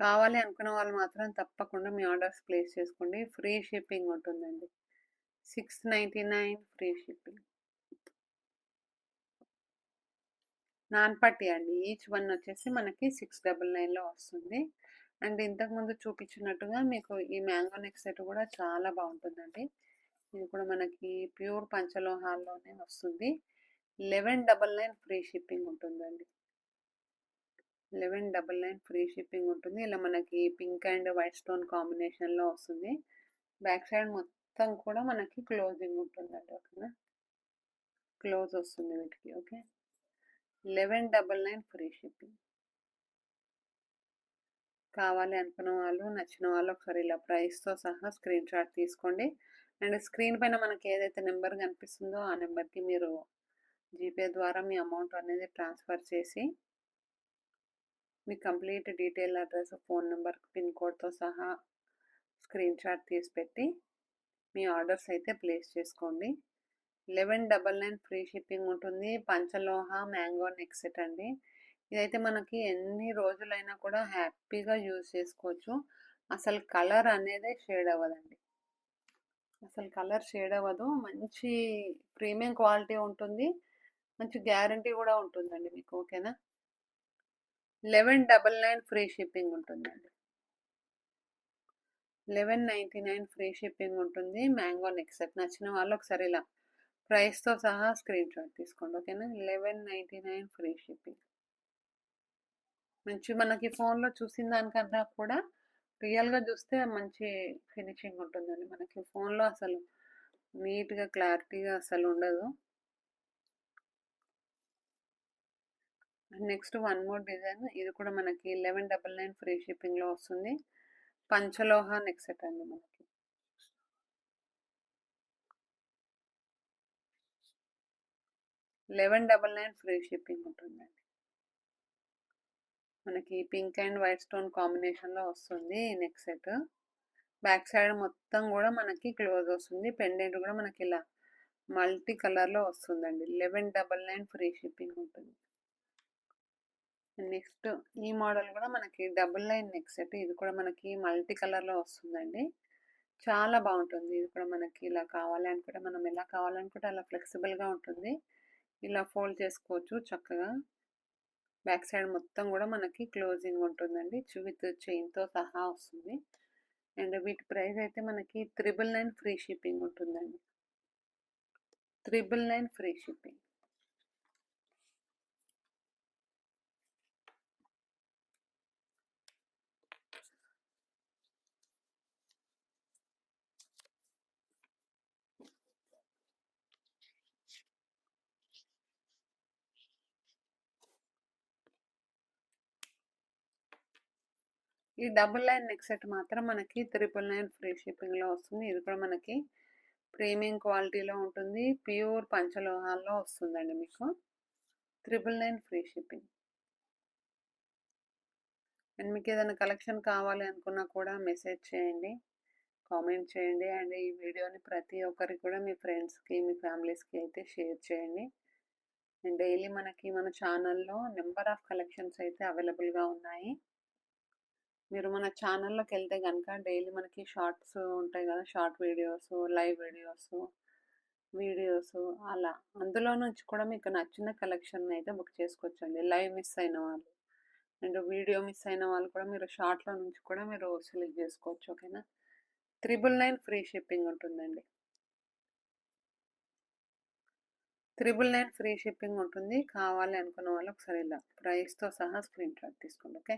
కావాలి అనుకున్న వాళ్ళు మాత్రం తప్పకుండా మీ ఆర్డర్స్ ప్లేస్ చేసుకోండి. ఫ్రీ షిప్పింగ్ ఉంటుందండి. 699 ఫ్రీ షిప్పింగ్. నాన్ పట్టి అండి. ఈచ్ వన్ వచ్చేసి మనకి 699లో వస్తుంది. అండ్ ఇంతకుముందు చూపించినట్టుగా మీకు ఈ మ్యాంగో నెక్ సెట్ కూడా చాలా బాగుంటుందండి. ఇది కూడా మనకి ప్యూర్ పంచలోహాల్లోనే వస్తుంది. 1199 ఫ్రీ షిప్పింగ్ ఉంటుందండి. 1199 ఫ్రీ షిప్పింగ్ ఉంటుంది. ఇలా మనకి పింక్ అండ్ వైట్ స్టోన్ కాంబినేషన్లో వస్తుంది. బ్యాక్ సైడ్ మొత్తం కూడా మనకి క్లోజింగ్ ఉంటుందండి. ఓకేనా. క్లోజ్ వస్తుంది వీటికి. ఓకే. 1199 free shipping. కావాలి అనుకున్న వాళ్ళు నచ్చిన వాళ్ళు ఒకసారి ఇలా ప్రైస్తో సహా స్క్రీన్ షాట్ తీసుకోండి. అండ్ స్క్రీన్ పైన మనకి ఏదైతే నెంబర్ కనిపిస్తుందో ఆ నెంబర్కి మీరు జీపే ద్వారా మీ అమౌంట్ అనేది ట్రాన్స్ఫర్ చేసి మీ complete detail address, phone number, pin కోడ్తో సహా స్క్రీన్ షాట్ తీసి పెట్టి మీ ఆర్డర్స్ అయితే ప్లేస్ చేసుకోండి. 1199 ఫ్రీ షిప్పింగ్ ఉంటుంది. పంచలోహ మ్యాంగో నెక్ సెట్ అండి. ఇదైతే మనకి ఎన్ని రోజులైనా కూడా హ్యాపీగా యూజ్ చేసుకోవచ్చు. అసలు కలర్ అనేది షేడ్ అవ్వదండి. అసలు కలర్ షేడ్ అవ్వదు. మంచి ప్రీమియం క్వాలిటీ ఉంటుంది. మంచి గ్యారంటీ కూడా ఉంటుందండి మీకు. ఓకేనా. 1199 ఫ్రీ షిప్పింగ్ ఉంటుందండి. 1199 ఫ్రీ షిప్పింగ్ ఉంటుంది. మ్యాంగో నెక్ సెట్ నచ్చిన వాళ్ళు ఒకసారి ఇలా ప్రైస్‌తో సహా స్క్రీన్ షాట్ తీసుకోండి. ఓకేనా? 1199 ఫ్రీ షిప్పింగ్. మంచి మనకి ఫోన్‌లో చూసిన దానికన్నా కూడా రియల్‌గా చూస్తే మంచి ఫినిషింగ్ ఉంటుందండి. మనకి ఫోన్‌లో అసలు నీట్‌గా, క్లారిటీగా అసలు ఉండదు. Next one more design. ఇది కూడా మనకి 1199 ఫ్రీ షిప్పింగ్‌లో వస్తుంది. పంచలోహ నెక్ సెట్ అండి మనకి. 1199 ఫ్రీ షిప్పింగ్ ఉంటుందండి. మనకి పింక్ అండ్ వైట్ స్టోన్ కాంబినేషన్‌లో వస్తుంది ఈ నెక్ సెట్. బ్యాక్ సైడ్ మొత్తం కూడా మనకి క్లోజ్ వస్తుంది. పెండెంట్ కూడా మనకి ఇలా మల్టీ కలర్‌లో వస్తుందండి. 1199 ఫ్రీ షిప్పింగ్ ఉంటుంది. నెక్స్ట్ ఈ మోడల్ కూడా మనకి డబుల్ లైన్ నెక్ సెట్. ఇది కూడా మనకి మల్టీ కలర్‌లో వస్తుందండి. చాలా బాగుంటుంది. ఇది కూడా మనకి ఇలా కావాలి అనుకుంటే మనం ఎలా కావాలనుకుంటే అలా ఫ్లెక్సిబుల్‌గా ఉంటుంది. ఇలా ఫోల్డ్ చేసుకోవచ్చు చక్కగా. బ్యాక్ సైడ్ మొత్తం కూడా మనకి క్లోజింగ్ ఉంటుందండి. విత్ చైన్‌తో సహా వస్తుంది. అండ్ వీటి ప్రైస్ అయితే మనకి 999 ఫ్రీ షిప్పింగ్ ఉంటుందండి. 999 ఫ్రీ షిప్పింగ్. ఈ డబుల్ లైన్ నెక్ సెట్ మాత్రం మనకి 999 ఫ్రీ షిప్పింగ్‌లో వస్తుంది. ఇది కూడా మనకి ప్రీమియం క్వాలిటీలో ఉంటుంది. ప్యూర్ పంచలోహాల్లో వస్తుందండి మీకు. 999 ఫ్రీ షిప్పింగ్. అండ్ మీకు ఏదైనా కలెక్షన్ కావాలి అనుకున్నా కూడా మెసేజ్ చేయండి, కామెంట్ చేయండి. అండ్ ఈ వీడియోని ప్రతి ఒక్కరికి కూడా మీ ఫ్రెండ్స్కి, మీ ఫ్యామిలీస్కి అయితే షేర్ చేయండి. అండ్ డైలీ మనకి మన ఛానల్లో నెంబర్ ఆఫ్ కలెక్షన్స్ అయితే అవైలబుల్గా ఉన్నాయి. మీరు మన ఛానల్లోకి వెళ్తే కనుక డైలీ మనకి షార్ట్స్ ఉంటాయి కదా, షార్ట్ వీడియోస్, లైవ్ వీడియోస్ అలా అందులో నుంచి కూడా మీకు నచ్చిన కలెక్షన్ అయితే బుక్ చేసుకోవచ్చండి. లైవ్ మిస్ అయిన వాళ్ళు అండ్ వీడియో మిస్ అయిన వాళ్ళు కూడా మీరు షార్ట్లో నుంచి కూడా మీరు సెలెక్ట్ చేసుకోవచ్చు. ఓకేనా? 999 ఫ్రీ షిప్పింగ్ ఉంటుందండి. 999 ఫ్రీ షిప్పింగ్ ఉంటుంది. కావాలి అనుకున్న వాళ్ళు ఒకసారి ఇలా ప్రైస్తో సహా స్క్రీన్ షాట్ తీసుకోండి. ఓకే?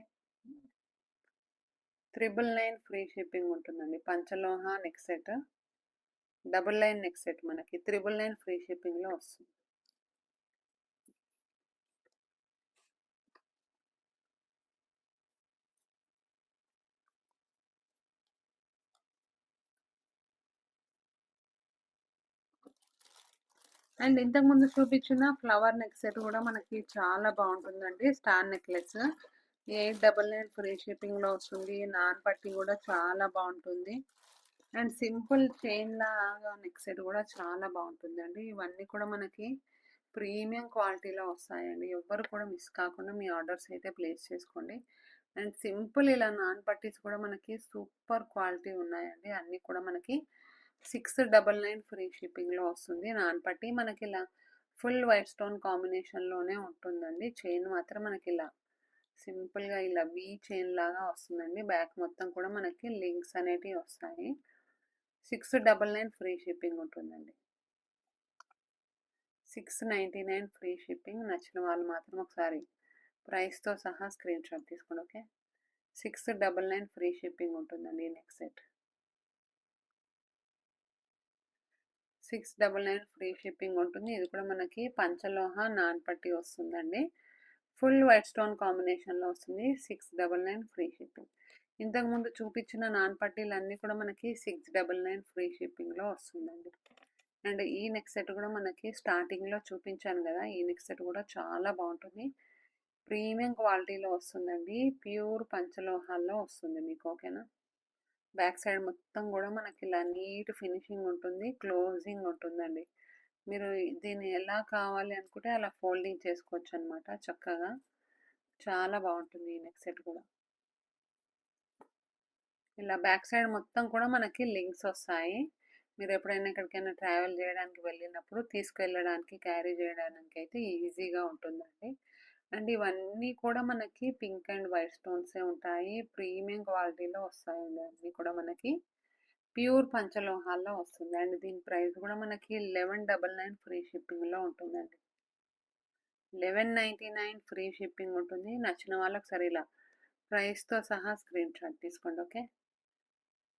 999 ఫ్రీ షిప్పింగ్ ఉంటుందండి. పంచలోహ neck set, double line neck set మనకి 999 ఫ్రీ షిప్పింగ్లో వస్తుంది. అండ్ ఇంతకుముందు చూపించిన ఫ్లవర్ నెక్ సెట్ కూడా మనకి చాలా బాగుంటుందండి. స్టార్ నెక్లెస్ 899 ఫ్రీ షిప్పింగ్లో వస్తుంది. నాన్ పట్టి కూడా చాలా బాగుంటుంది. అండ్ సింపుల్ చైన్ లాగా నెక్ సెట్ కూడా చాలా బాగుంటుందండి. ఇవన్నీ కూడా మనకి ప్రీమియం క్వాలిటీలో వస్తాయండి. ఎవ్వరు కూడా మిస్ కాకుండా మీ ఆర్డర్స్ అయితే ప్లేస్ చేసుకోండి. అండ్ సింపుల్ ఇలా నాన్ పట్టీస్ కూడా మనకి సూపర్ క్వాలిటీ ఉన్నాయండి. అన్నీ కూడా మనకి 699 ఫ్రీ షిప్పింగ్లో వస్తుంది. నాన్ పట్టీ మనకి ఇలా ఫుల్ వైట్ స్టోన్ కాంబినేషన్లోనే ఉంటుందండి. చైన్ మాత్రం మనకి ఇలా సింపుల్గా ఇలా వీ చైన్ లాగా వస్తుందండి. బ్యాక్ మొత్తం కూడా మనకి లింక్స్ అనేటివి వస్తాయి. 699 ఫ్రీ షిప్పింగ్ ఉంటుందండి. 699 ఫ్రీ షిప్పింగ్. నచ్చిన వాళ్ళు మాత్రం ఒకసారి ప్రైస్తో సహా స్క్రీన్ షాట్ తీసుకోండి. ఓకే? 699 ఫ్రీ షిప్పింగ్ ఉంటుందండి ఈ నెక్ సెట్. 699 ఫ్రీ షిప్పింగ్ ఉంటుంది. ఇది కూడా మనకి పంచలోహ నాన్ పట్టి వస్తుందండి. ఫుల్ వైట్ స్టోన్ కాంబినేషన్లో వస్తుంది. 699 ఫ్రీ షిప్పింగ్. ఇంతకుముందు చూపించిన నాన్ పట్టీలు అన్నీ కూడా మనకి 699 ఫ్రీ షిప్పింగ్లో వస్తుందండి. అండ్ ఈ నెక్ సెట్ కూడా మనకి స్టార్టింగ్లో చూపించాను కదా, ఈ నెక్ సెట్ కూడా చాలా బాగుంటుంది. ప్రీమియం క్వాలిటీలో వస్తుందండి. ప్యూర్ పంచలోహాల్లో వస్తుంది మీకు. ఓకేనా? బ్యాక్ సైడ్ మొత్తం కూడా మనకి ఇలా నీట్ ఫినిషింగ్ ఉంటుంది. క్లోజింగ్ ఉంటుందండి. మీరు దీన్ని ఎలా కావాలి అనుకుంటే అలా ఫోల్డింగ్ చేసుకోవచ్చు అనమాట చక్కగా. చాలా బాగుంటుంది ఈ నెక్ సెట్ కూడా. ఇలా బ్యాక్ సైడ్ మొత్తం కూడా మనకి లింక్స్ వస్తాయి. మీరు ఎప్పుడైనా ఎక్కడికైనా ట్రావెల్ చేయడానికి వెళ్ళినప్పుడు తీసుకెళ్ళడానికి, క్యారీ చేయడానికి అయితే ఈజీగా ఉంటుందండి. అండ్ ఇవన్నీ కూడా మనకి పింక్ అండ్ వైట్ స్టోన్సే ఉంటాయి. ప్రీమియం క్వాలిటీలో వస్తాయండి అన్నీ కూడా మనకి. ప్యూర్ పంచలోహాల్లో వస్తుంది అండ్ దీని ప్రైస్ కూడా మనకి 1199 ఫ్రీ షిప్పింగ్లో ఉంటుందండి. 1199 ఫ్రీ షిప్పింగ్ ఉంటుంది. నచ్చిన వాళ్ళకి సరే ఇలా ప్రైస్తో సహా స్క్రీన్ షాట్ తీసుకోండి. ఓకే,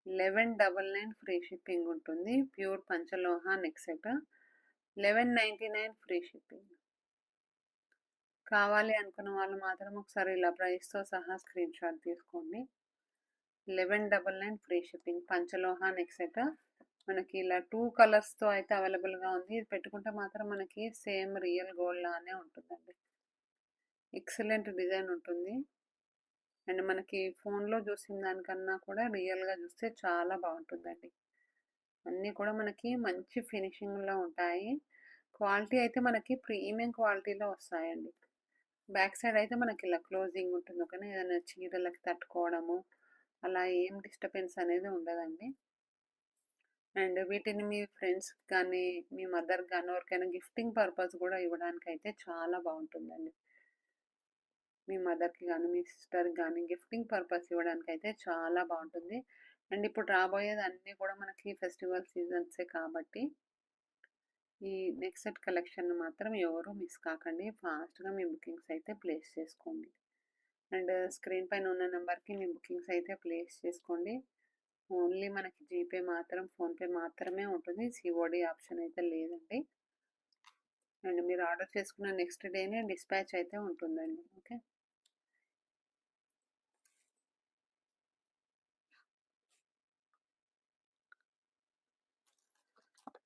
1199 ఫ్రీ షిప్పింగ్ ఉంటుంది. ప్యూర్ పంచలోహ నెక్ సెట్ 1199 ఫ్రీ షిప్పింగ్. కావాలి అనుకున్న వాళ్ళు మాత్రం ఒకసారి ఇలా ప్రైస్తో సహా స్క్రీన్ షాట్ తీసుకోండి. 1199 ఫ్రీ షిప్పింగ్ పంచలోహ నెక్ సెట్ మనకి ఇలా 2 కలర్స్తో అయితే అవైలబుల్గా ఉంది. ఇది పెట్టుకుంటే మాత్రం మనకి సేమ్ రియల్ గోల్డ్ లానే ఉంటుందండి. ఎక్సలెంట్ డిజైన్ ఉంటుంది అండ్ మనకి ఫోన్లో చూసిన దానికన్నా కూడా రియల్గా చూస్తే చాలా బాగుంటుందండి. అన్నీ కూడా మనకి మంచి ఫినిషింగ్లో ఉంటాయి. క్వాలిటీ అయితే మనకి ప్రీమియం క్వాలిటీలో వస్తాయండి. బ్యాక్ సైడ్ అయితే మనకి ఇలా క్లోజింగ్ ఉంటుంది. కానీ ఏదైనా చీరలకి తట్టుకోవడము అలా ఏం డిస్టర్బెన్స్ అనేది ఉండదండి. అండ్ వీటిని మీ ఫ్రెండ్స్ కానీ మీ మదర్ కానీ ఎవరికైనా గిఫ్టింగ్ పర్పస్ కూడా ఇవ్వడానికి అయితే చాలా బాగుంటుందండి. మీ మదర్కి కానీ మీ సిస్టర్కి కానీ గిఫ్టింగ్ పర్పస్ ఇవ్వడానికి అయితే చాలా బాగుంటుంది. అండ్ ఇప్పుడు రాబోయేది అన్నీ కూడా మనకి ఫెస్టివల్ సీజన్సే కాబట్టి ఈ నెక్ సెట్ కలెక్షన్ మాత్రం ఎవరు మిస్ కాకండి. ఫాస్ట్గా మీ బుకింగ్స్ అయితే ప్లేస్ చేసుకోండి. అండ్ స్క్రీన్ పైన ఉన్న నెంబర్కి మీ బుకింగ్స్ అయితే ప్లేస్ చేసుకోండి. ఓన్లీ మనకి జీపే మాత్రం ఫోన్పే మాత్రమే ఉంటుంది. సిఓడి ఆప్షన్ అయితే లేదండి. అండ్ మీరు ఆర్డర్ చేసుకున్న నెక్స్ట్ డేనే డిస్పాచ్ అయితే ఉంటుందండి. Okay,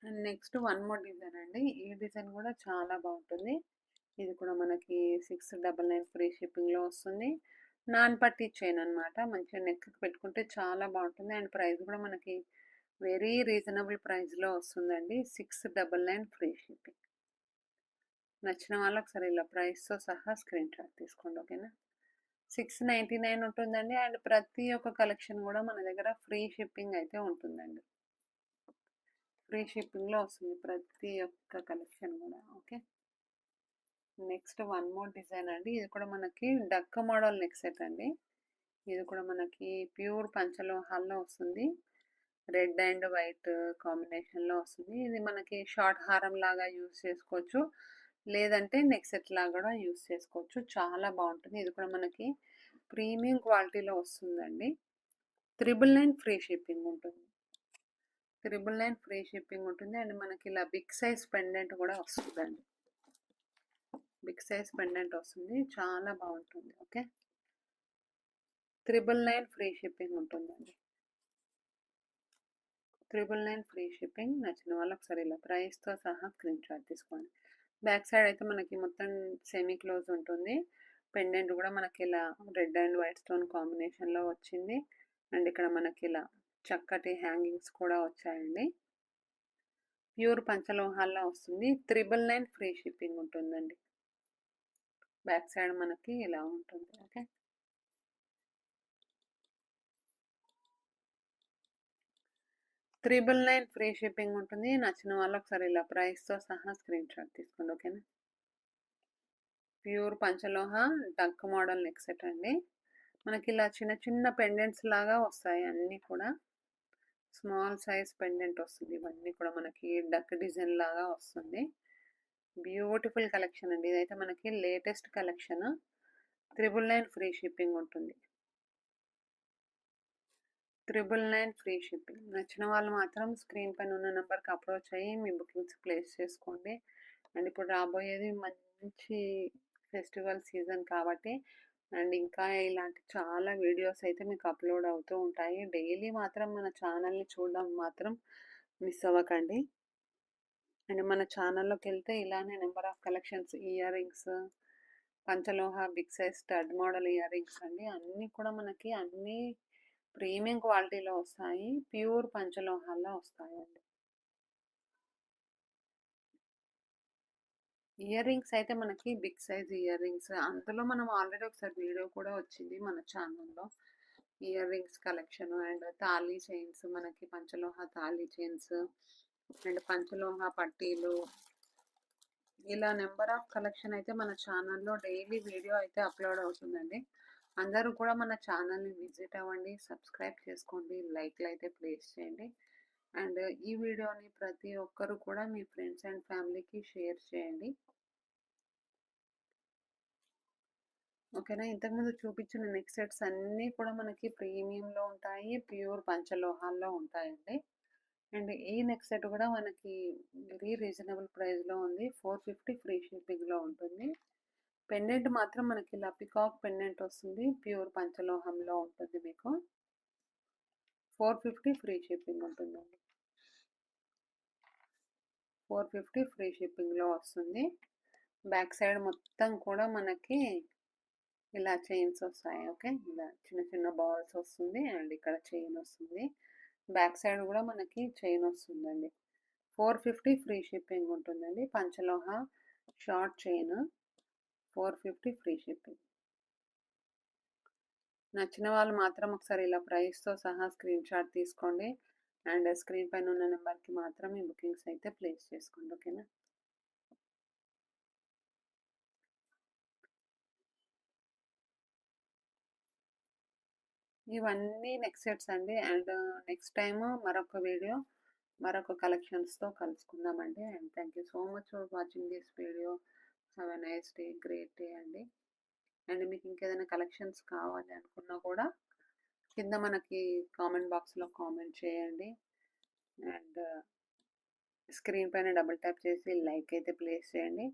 and next one more design అండి. ఈ డిజైన్ కూడా చాలా బాగుంటుంది. ఇది కూడా మనకి 699 ఫ్రీ షిప్పింగ్లో వస్తుంది. నాన్ పట్టీ చైన్ అనమాట. మంచిగా నెక్కి పెట్టుకుంటే చాలా బాగుంటుంది అండ్ ప్రైస్ కూడా మనకి వెరీ రీజనబుల్ ప్రైస్లో వస్తుందండి. 699 ఫ్రీ షిప్పింగ్. నచ్చిన వాళ్ళకి సరే ఇలా ప్రైస్తో సహా స్క్రీన్ షాట్ తీసుకోండి. ఓకేనా, 699 ఉంటుందండి అండ్ ప్రతి ఒక్క కలెక్షన్ కూడా మన దగ్గర ఫ్రీ షిప్పింగ్ అయితే ఉంటుందండి. ఫ్రీ షిప్పింగ్లో వస్తుంది ప్రతి ఒక్క కలెక్షన్ కూడా. Okay, next one more design అండి. ఇది కూడా మనకి డక్క మోడల్ నెక్ సెట్ అండి. ఇది కూడా మనకి ప్యూర్ పంచలోహాల్లో వస్తుంది. రెడ్ అండ్ వైట్ కాంబినేషన్లో వస్తుంది. ఇది మనకి షార్ట్ హారం లాగా యూస్ చేసుకోవచ్చు, లేదంటే నెక్ సెట్ లాగా కూడా యూస్ చేసుకోవచ్చు. చాలా బాగుంటుంది. ఇది కూడా మనకి ప్రీమియం క్వాలిటీలో వస్తుందండి. 999 ఫ్రీ షిప్పింగ్ ఉంటుంది. 999 ఫ్రీ షిప్పింగ్ ఉంటుంది అండ్ మనకి ఇలా బిగ్ సైజ్ పెండెంట్ కూడా వస్తుందండి. బిగ్ సైజ్ పెండెంట్ వస్తుంది, చాలా బాగుంటుంది. ఓకే, 999 ఫ్రీ షిప్పింగ్ ఉంటుందండి. 999 ఫ్రీ షిప్పింగ్. నచ్చిన వాళ్ళు ఒకసారి ఇలా ప్రైస్తో సహా స్క్రీన్ షాట్ తీసుకోండి. బ్యాక్ సైడ్ అయితే మనకి మొత్తం సెమీ క్లోజ్ ఉంటుంది. పెండెంట్ కూడా మనకి ఇలా రెడ్ అండ్ వైట్ స్టోన్ కాంబినేషన్లో వచ్చింది అండ్ ఇక్కడ మనకి ఇలా చక్కటి హ్యాంగింగ్స్ కూడా వచ్చాయండి. ప్యూర్ పంచలోహాల్లో వస్తుంది. 999 ఫ్రీ షిప్పింగ్ ఉంటుందండి. బ్యాక్ సైడ్ మనకి ఇలా ఉంటుంది. ఓకే, 999 ఫ్రీ షిప్పింగ్ ఉంటుంది. నచ్చిన వాళ్ళు ఒకసారి ఇలా ప్రైస్తో సహా స్క్రీన్ షాట్ తీసుకోండి. ఓకేనా, ప్యూర్ పంచలోహ డక్ మోడల్ నెక్ సెట్ అండి. మనకి ఇలా చిన్న చిన్న పెండెంట్స్ లాగా వస్తాయి. అన్నీ కూడా స్మాల్ సైజ్ పెండెంట్ వస్తుంది. ఇవన్నీ కూడా మనకి డక్ డిజైన్ లాగా వస్తుంది. బ్యూటిఫుల్ కలెక్షన్ అండి. ఇదైతే మనకి లేటెస్ట్ కలెక్షన్. 999 ఫ్రీ షిప్పింగ్ ఉంటుంది. 999 ఫ్రీ షిప్పింగ్. నచ్చిన వాళ్ళు మాత్రం స్క్రీన్ పైన ఉన్న నెంబర్కి అప్రోచ్ అయ్యి మీ బుకింగ్స్ ప్లేస్ చేసుకోండి. అండ్ ఇప్పుడు రాబోయేది మంచి ఫెస్టివల్ సీజన్ కాబట్టి అండ్ ఇంకా ఇలాంటి చాలా వీడియోస్ అయితే మీకు అప్లోడ్ అవుతూ ఉంటాయి. డైలీ మాత్రం మన ఛానల్ని చూడడం మాత్రం మిస్ అవ్వకండి. అండ్ మన ఛానల్లోకి వెళ్తే ఇలానే number of collections, earrings, పంచలోహ big size stud model earrings అండి. అన్నీ కూడా మనకి అన్నీ ప్రీమియం క్వాలిటీలో వస్తాయి. ప్యూర్ పంచలోహాల్లో వస్తాయండి. ఇయర్ రింగ్స్ అయితే మనకి బిగ్ సైజ్ ఇయర్ రింగ్స్, అందులో మనం ఆల్రెడీ ఒకసారి వీడియో కూడా వచ్చింది మన ఛానల్లో. Ear rings collection and thali chains, మనకి పంచలోహ తాళీ చైన్స్ అండ్ పంచలోహ పట్టీలు, ఇలా నెంబర్ ఆఫ్ కలెక్షన్ అయితే మన ఛానల్లో డైలీ వీడియో అయితే అప్లోడ్ అవుతుందండి. అందరూ కూడా మన ఛానల్ని విజిట్ అవ్వండి, సబ్స్క్రైబ్ చేసుకోండి, లైక్లు అయితే ప్లేస్ చేయండి. అండ్ ఈ వీడియోని ప్రతి ఒక్కరు కూడా మీ ఫ్రెండ్స్ అండ్ ఫ్యామిలీకి షేర్ చేయండి. ఓకేనా. ఇంతకుముందు చూపించిన నెక్ సెట్స్ అన్నీ కూడా మనకి ప్రీమియంలో ఉంటాయి, ప్యూర్ పంచలోహాల్లో ఉంటాయండి. అండ్ ఈ నెక్ సెట్ కూడా మనకి వెరీ రీజనబుల్ ప్రైస్లో ఉంది. 450 ఫ్రీ షిప్పింగ్లో ఉంటుంది. పెండెంట్ మాత్రం మనకి ఇలా పికాక్ పెండెంట్ వస్తుంది, ప్యూర్ పంచలోహంలో ఉంటుంది. మీకు 450 ఫ్రీ షిప్పింగ్ ఉంటుందండి. 450 ఫ్రీ షిప్పింగ్లో వస్తుంది. బ్యాక్ సైడ్ మొత్తం కూడా మనకి ఇలా చైన్స్ వస్తాయి. ఓకే, ఇలా చిన్న చిన్న బాల్స్ వస్తుంది అండ్ ఇక్కడ చైన్ వస్తుంది. బ్యాక్ సైడ్ కూడా మనకి చైన్ వస్తుందండి. 450 ఫ్రీ షిప్పింగ్ ఉంటుందండి. పంచలోహ షార్ట్ చైన్ 450 ఫ్రీ షిప్పింగ్. నచ్చిన వాళ్ళు మాత్రం ఒకసారి ఇలా ప్రైస్తో సహా స్క్రీన్ షాట్ తీసుకోండి అండ్ స్క్రీన్ పైన ఉన్న నెంబర్కి మాత్రం మీ బుకింగ్స్ అయితే ప్లేస్ చేసుకోండి. ఓకేనా. ఇవన్నీ నెక్స్ట్ సెట్స్ అండి. అండ్ నెక్స్ట్ టైం మరొక వీడియో మరొక కలెక్షన్స్తో కలుసుకుందామండి. And thank you so much for watching this video. Have a nice day, great day అండి. అండ్ మీకు ఇంకేదైనా కలెక్షన్స్ కావాలి అనుకున్నా కూడా కింద మనకి కామెంట్ బాక్స్లో కామెంట్ చేయండి. అండ్ స్క్రీన్ పైన డబుల్ ట్యాప్ చేసి లైక్ అయితే ప్లేస్ చేయండి.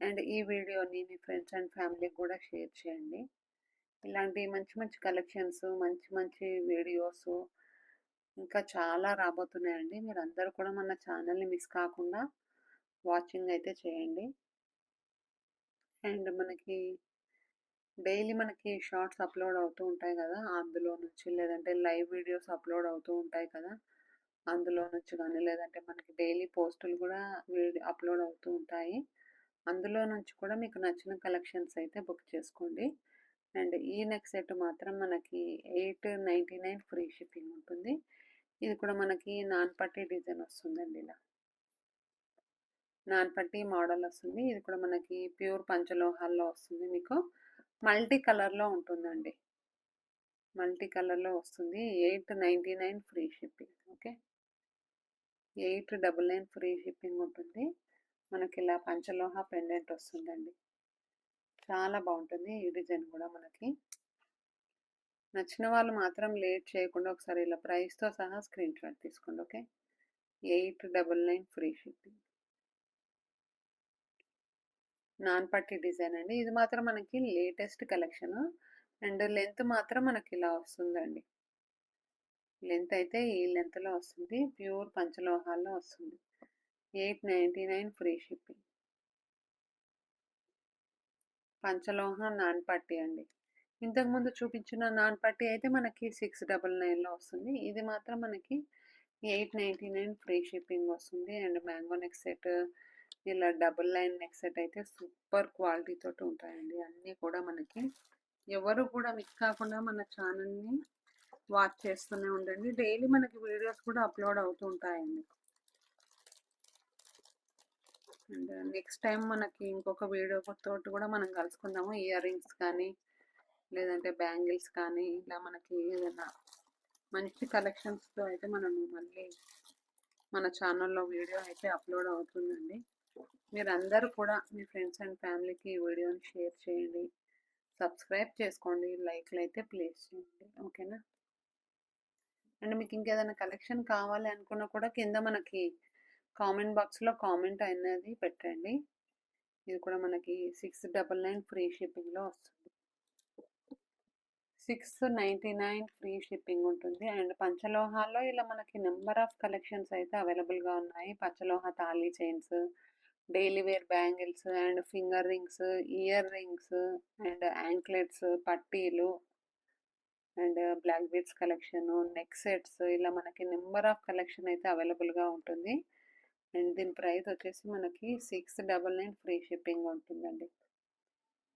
అండ్ ఈ వీడియోని మీ ఫ్రెండ్స్ అండ్ ఫ్యామిలీకి కూడా షేర్ చేయండి. ఇలాంటి మంచి మంచి కలెక్షన్స్, మంచి మంచి వీడియోస్ ఇంకా చాలా రాబోతున్నాయండి. మీరు అందరూ కూడా మన ఛానల్ని మిస్ కాకుండా వాచింగ్ అయితే చేయండి. అండ్ మనకి డైలీ మనకి షార్ట్స్ అప్లోడ్ అవుతూ ఉంటాయి కదా, అందులో నుంచి లేదంటే లైవ్ వీడియోస్ అప్లోడ్ అవుతూ ఉంటాయి కదా, అందులో నుంచి కానీ లేదంటే మనకి డైలీ పోస్టులు కూడా అప్లోడ్ అవుతూ ఉంటాయి. అందులో నుంచి కూడా మీకు నచ్చిన కలెక్షన్స్ అయితే బుక్ చేసుకోండి. అండ్ ఈ నెక్ సెట్ మాత్రం మనకి 899 ఫ్రీ షిప్పింగ్ ఉంటుంది. ఇది కూడా మనకి నాన్ పట్టీ డిజైన్ వస్తుందండి. ఇలా నాన్ పట్టీ మోడల్ వస్తుంది. ఇది కూడా మనకి ప్యూర్ పంచలోహాల్లో వస్తుంది. మీకు మల్టీ కలర్లో ఉంటుందండి. మల్టీ కలర్లో వస్తుంది. 899 free shipping. Okay, 899 free shipping ఉంటుంది. మనకి ఇలా పంచలోహ పెండెంట్ వస్తుందండి. చాలా బాగుంటుంది ఈ డిజైన్ కూడా. మనకి నచ్చిన వాళ్ళు మాత్రం లేట్ చేయకుండా ఒకసారి ఇలా ప్రైస్తో సహా స్క్రీన్ షాట్ తీసుకోండి. Okay, 899 free shipping. నాన్ పట్టీ డిజైన్ అండి. ఇది మాత్రం మనకి లేటెస్ట్ కలెక్షన్. అండ్ లెంత్ మాత్రం మనకి ఇలా వస్తుందండి. లెంత్ అయితే ఈ లెంత్లో వస్తుంది. ప్యూర్ పంచలోహాల్లో వస్తుంది. 899 ఫ్రీ షిప్పింగ్. పంచలోహ నాన్ పట్టీ అండి. ఇంతకుముందు చూపించిన నాన్ పట్టీ అయితే మనకి 699లో వస్తుంది. ఇది మాత్రం మనకి 899 ఫ్రీ షిప్పింగ్ వస్తుంది. అండ్ మ్యాంగో నెక్ సెట్, ఇలా డబుల్ లైన్ నెక్ సెట్ అయితే సూపర్ క్వాలిటీ తోటి ఉంటాయండి. అన్నీ కూడా మనకి ఎవరు కూడా మిస్ కాకుండా మన ఛానల్ని వాచ్ చేస్తూనే ఉండండి. డైలీ మనకి వీడియోస్ కూడా అప్లోడ్ అవుతూ ఉంటాయండి. అండ్ నెక్స్ట్ టైం మనకి ఇంకొక వీడియో తోటి కూడా మనం కలుసుకుందాము. ఇయర్ రింగ్స్ కానీ లేదంటే బ్యాంగిల్స్ కానీ ఇలా మనకి ఏదైనా మంచి కలెక్షన్స్తో అయితే మనం మళ్ళీ మన ఛానల్లో వీడియో అయితే అప్లోడ్ అవుతుందండి. మీరందరూ కూడా మీ ఫ్రెండ్స్ అండ్ ఫ్యామిలీకి ఈ వీడియోని షేర్ చేయండి, సబ్స్క్రైబ్ చేసుకోండి, లైక్లు అయితే ప్లేస్ చేయండి. ఓకేనా. అండ్ మీకు ఇంకేదైనా కలెక్షన్ కావాలి అనుకున్నా కూడా కింద మనకి కామెంట్ బాక్స్లో కామెంట్ అనేది పెట్టండి. ఇది కూడా మనకి 699 ఫ్రీ షిప్పింగ్లో వస్తుంది. 699 ఫ్రీ షిప్పింగ్ ఉంటుంది. అండ్ పంచలోహాల్లో ఇలా మనకి నెంబర్ ఆఫ్ కలెక్షన్స్ అయితే అవైలబుల్గా ఉన్నాయి. పంచలోహ తాళీ chains, daily wear bangles and finger rings, earrings and anklets, పట్టీలు and black beads collection, neck sets, ఇలా మనకి నెంబర్ ఆఫ్ కలెక్షన్ అయితే అవైలబుల్గా ఉంటుంది. అండ్ దీని ప్రైస్ వచ్చేసి మనకి 699 ఫ్రీ షిప్పింగ్ ఉంటుందండి.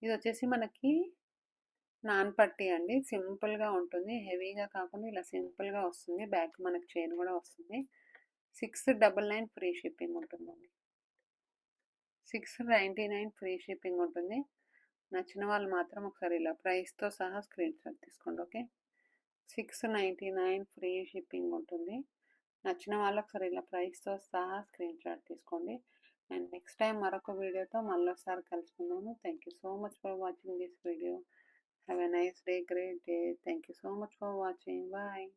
ఇది వచ్చేసి మనకి నాన్ పట్టీ అండి. సింపుల్గా ఉంటుంది, హెవీగా కాకుండా ఇలా సింపుల్గా వస్తుంది. బ్యాక్ మనకి చైన్ కూడా వస్తుంది. 699 ఫ్రీ షిప్పింగ్ ఉంటుందండి. 699 ఫ్రీ షిప్పింగ్ ఉంటుంది. నచ్చిన వాళ్ళు మాత్రం ఒకసారి ఇలా ప్రైస్తో సహా స్క్రీన్ షాట్ తీసుకోండి. ఓకే, 699 ఫ్రీ షిప్పింగ్ ఉంటుంది. నచ్చిన వాళ్ళు ఒకసారి ఇలా ప్రైస్తో సహా స్క్రీన్ షాట్ తీసుకోండి. అండ్ నెక్స్ట్ టైం మరొక వీడియోతో మళ్ళీ ఒకసారి కలుసుకుందాము. Thank you so much for watching this video. Have a nice day, great day. Thank you so much for watching. Bye.